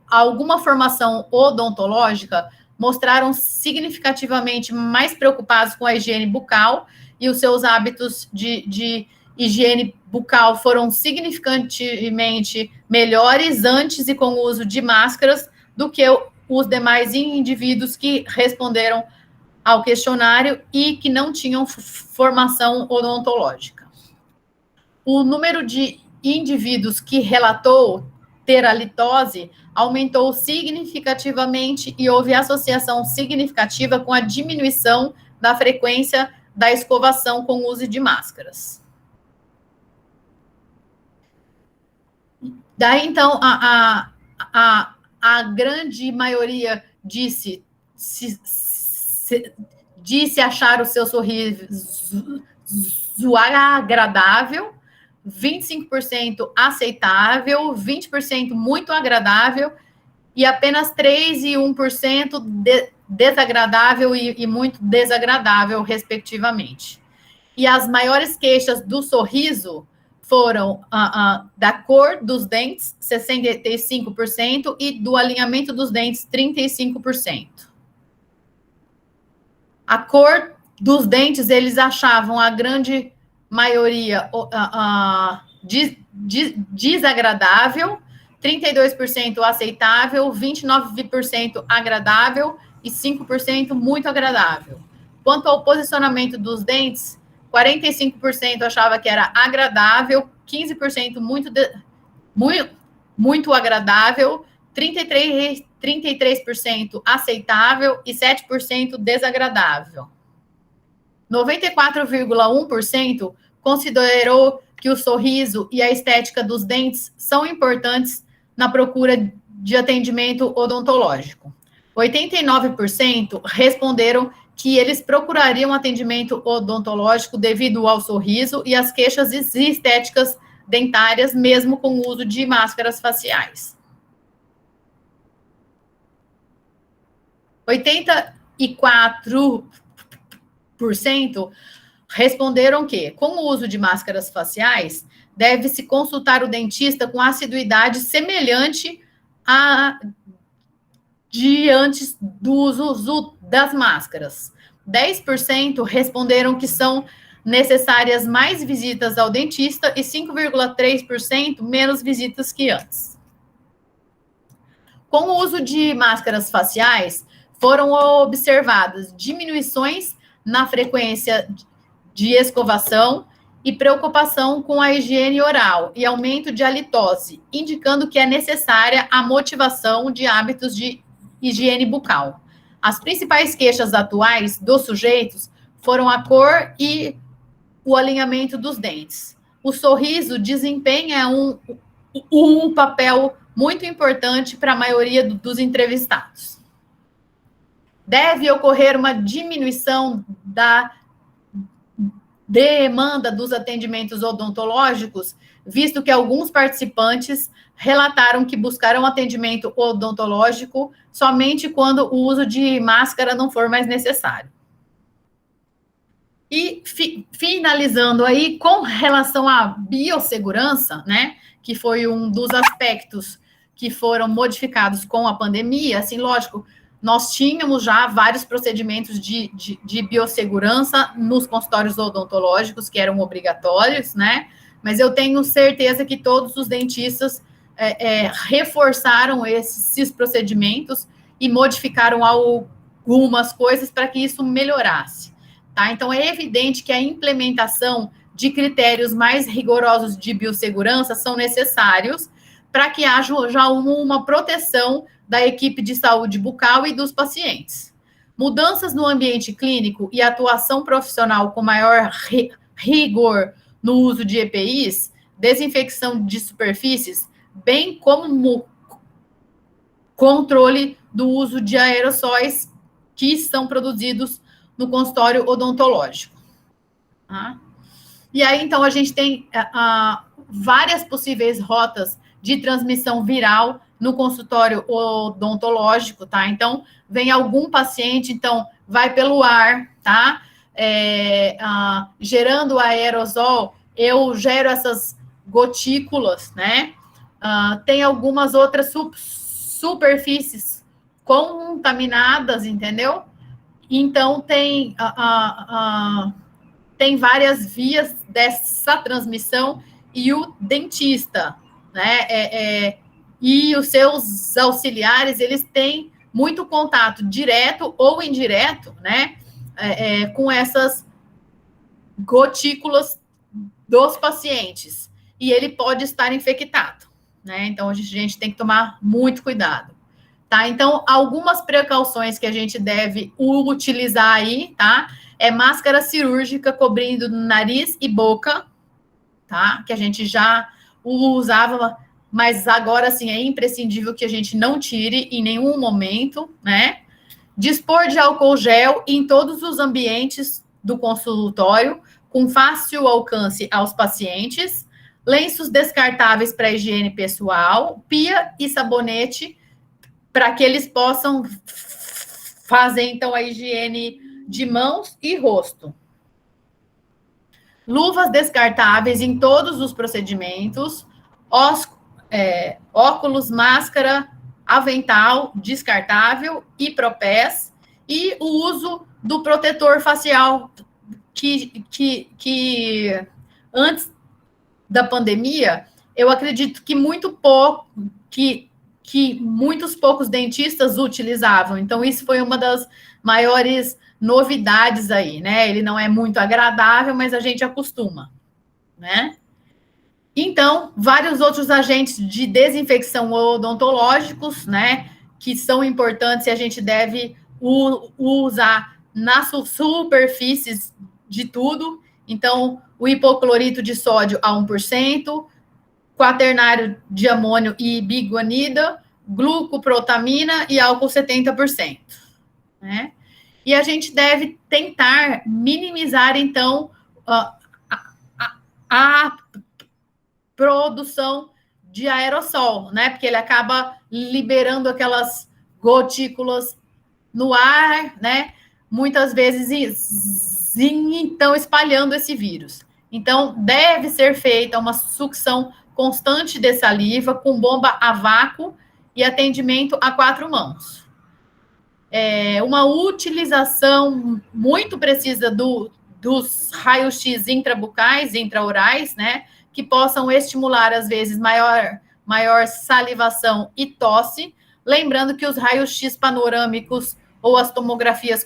alguma formação odontológica mostraram significativamente mais preocupados com a higiene bucal e os seus hábitos de higiene bucal foram significativamente melhores antes e com o uso de máscaras do que os demais indivíduos que responderam ao questionário e que não tinham formação odontológica. O número de indivíduos que relatou ter halitose aumentou significativamente e houve associação significativa com a diminuição da frequência da escovação com o uso de máscaras. Daí, então, a grande maioria disse achar o seu sorriso agradável, 25% aceitável, 20% muito agradável e apenas 3% e 1% desagradável e muito desagradável, respectivamente. E as maiores queixas do sorriso foram da cor dos dentes, 65%, e do alinhamento dos dentes, 35%. A cor dos dentes, eles achavam a grande maioria desagradável, 32% aceitável, 29% agradável e 5% muito agradável. Quanto ao posicionamento dos dentes, 45% achava que era agradável, 15% muito agradável, 33% aceitável e 7% desagradável. 94,1% considerou que o sorriso e a estética dos dentes são importantes na procura de atendimento odontológico. 89% responderam que eles procurariam atendimento odontológico devido ao sorriso e às queixas estéticas dentárias, mesmo com o uso de máscaras faciais. 84% responderam que, com o uso de máscaras faciais, deve-se consultar o dentista com assiduidade semelhante a de antes do uso das máscaras. 10% responderam que são necessárias mais visitas ao dentista e 5,3% menos visitas que antes. Com o uso de máscaras faciais, foram observadas diminuições na frequência de escovação e preocupação com a higiene oral e aumento de halitose, indicando que é necessária a motivação de hábitos de higiene bucal. As principais queixas atuais dos sujeitos foram a cor e o alinhamento dos dentes. O sorriso desempenha um papel muito importante para a maioria dos entrevistados. Deve ocorrer uma diminuição da demanda dos atendimentos odontológicos, visto que alguns participantes relataram que buscaram atendimento odontológico somente quando o uso de máscara não for mais necessário. E finalizando aí, com relação à biossegurança, né, que foi um dos aspectos que foram modificados com a pandemia, assim, lógico, nós tínhamos já vários procedimentos de biossegurança nos consultórios odontológicos que eram obrigatórios, né, mas eu tenho certeza que todos os dentistas reforçaram esses procedimentos e modificaram algumas coisas para que isso melhorasse. Tá? Então, é evidente que a implementação de critérios mais rigorosos de biossegurança são necessários para que haja já uma proteção da equipe de saúde bucal e dos pacientes. Mudanças no ambiente clínico e atuação profissional com maior rigor no uso de EPIs, desinfecção de superfícies, bem como controle do uso de aerossóis que são produzidos no consultório odontológico. Tá? E aí, então, a gente tem várias possíveis rotas de transmissão viral no consultório odontológico, tá? Então, vem algum paciente, então, vai pelo ar, tá? Gerando aerosol, eu gero essas gotículas, né? Tem algumas outras superfícies contaminadas, entendeu? Então, tem várias vias dessa transmissão e o dentista, né, e os seus auxiliares, eles têm muito contato direto ou indireto, né, com essas gotículas dos pacientes. E ele pode estar infectado, né? Então, a gente tem que tomar muito cuidado. Tá? Então, algumas precauções que a gente deve utilizar aí, tá? Máscara cirúrgica cobrindo nariz e boca, tá? Que a gente já usava, mas agora, sim, é imprescindível que a gente não tire em nenhum momento, né? Dispor de álcool gel em todos os ambientes do consultório, com fácil alcance aos pacientes, lenços descartáveis para higiene pessoal, pia e sabonete, para que eles possam fazer, então, a higiene de mãos e rosto. Luvas descartáveis em todos os procedimentos, óculos, máscara, avental descartável e propés, e o uso do protetor facial, que antes da pandemia, eu acredito que muitos poucos dentistas utilizavam. Então, isso foi uma das maiores novidades aí, né? Ele não é muito agradável, mas a gente acostuma, né? Então, vários outros agentes de desinfecção odontológicos, né? Que são importantes e a gente deve usar nas superfícies de tudo. Então, o hipoclorito de sódio a 1%, quaternário de amônio e biguanida, glucoprotamina e álcool 70%. Né? E a gente deve tentar minimizar, então, a produção de aerossol, né? Porque ele acaba liberando aquelas gotículas no ar, né? Muitas vezes, então, espalhando esse vírus. Então, deve ser feita uma sucção constante de saliva, com bomba a vácuo e atendimento a 4 mãos. Uma utilização muito precisa dos raios-x intrabucais, intraorais, né, que possam estimular, às vezes, maior salivação e tosse, lembrando que os raios-x panorâmicos ou as tomografias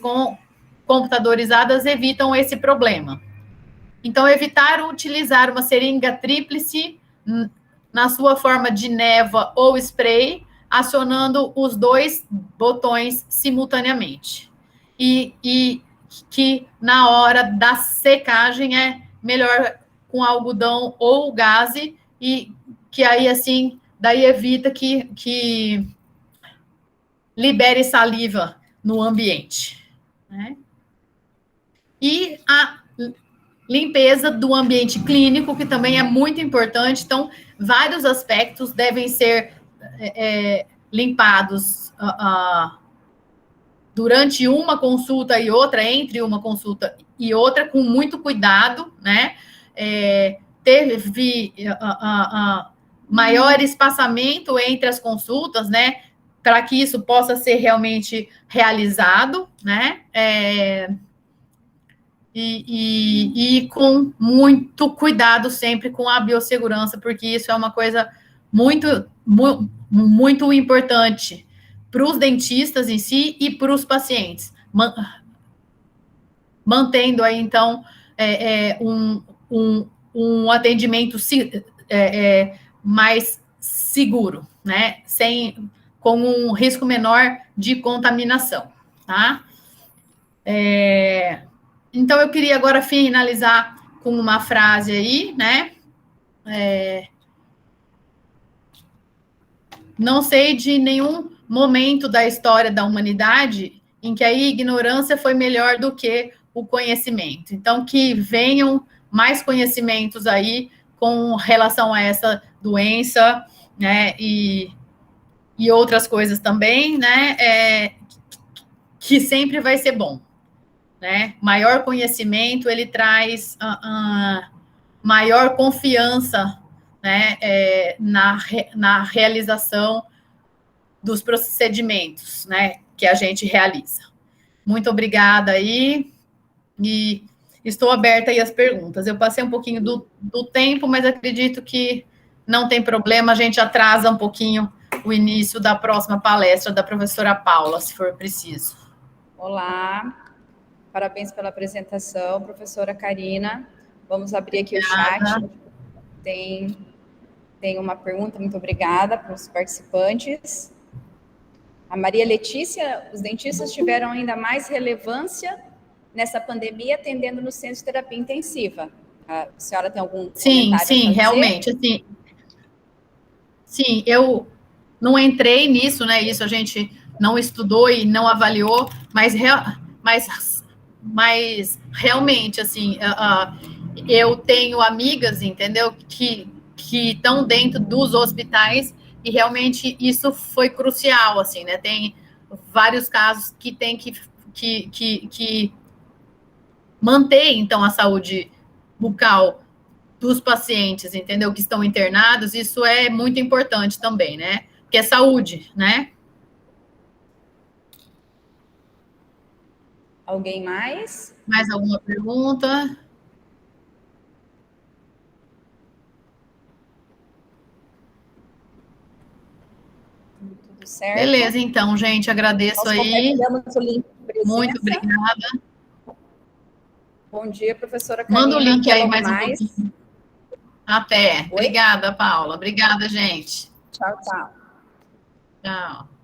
computadorizadas evitam esse problema. Então, evitar utilizar uma seringa tríplice na sua forma de névoa ou spray, acionando os 2 botões simultaneamente. E que na hora da secagem é melhor com algodão ou gaze, e que aí, assim, daí evita que libere saliva no ambiente. Né? E a limpeza do ambiente clínico, que também é muito importante. Então, vários aspectos devem ser limpados durante uma consulta e outra, entre uma consulta e outra, com muito cuidado, né? Teve maior espaçamento entre as consultas, né? Para que isso possa ser realmente realizado, né? E com muito cuidado sempre com a biossegurança, porque isso é uma coisa muito importante para os dentistas em si e para os pacientes, mantendo aí, então, um atendimento mais seguro, né? Com um risco menor de contaminação, tá? Então, eu queria agora finalizar com uma frase aí, né? Não sei de nenhum momento da história da humanidade em que a ignorância foi melhor do que o conhecimento. Então, que venham mais conhecimentos aí com relação a essa doença, né? E outras coisas também, né? Que sempre vai ser bom, né? Maior conhecimento, ele traz maior confiança, né? Na realização dos procedimentos, né, que a gente realiza. Muito obrigada aí, e estou aberta aí às perguntas. Eu passei um pouquinho do tempo, mas acredito que não tem problema, a gente atrasa um pouquinho o início da próxima palestra da professora Paula, se for preciso. Olá, parabéns pela apresentação, professora Karina. Vamos abrir aqui o chat. Tem uma pergunta, muito obrigada para os participantes. A Maria Letícia, os dentistas tiveram ainda mais relevância nessa pandemia, atendendo no centro de terapia intensiva. A senhora tem algum comentário? Sim, realmente, assim, sim, eu não entrei nisso, né, isso a gente não estudou e não avaliou, mas realmente, assim, eu tenho amigas, entendeu, que estão dentro dos hospitais, e realmente isso foi crucial, assim, né? Tem vários casos que tem que manter, então, a saúde bucal dos pacientes, entendeu? Que estão internados, isso é muito importante também, né? Que é saúde, né? Alguém mais? Mais alguma pergunta? Tudo certo. Beleza, então, gente, agradeço. Nós aí. O link de muito obrigada. Bom dia, professora Karina. Manda o link aí mais mais. Um pouquinho. Até. Oi? Obrigada, Paula. Obrigada, gente. Tchau, tchau. Tchau.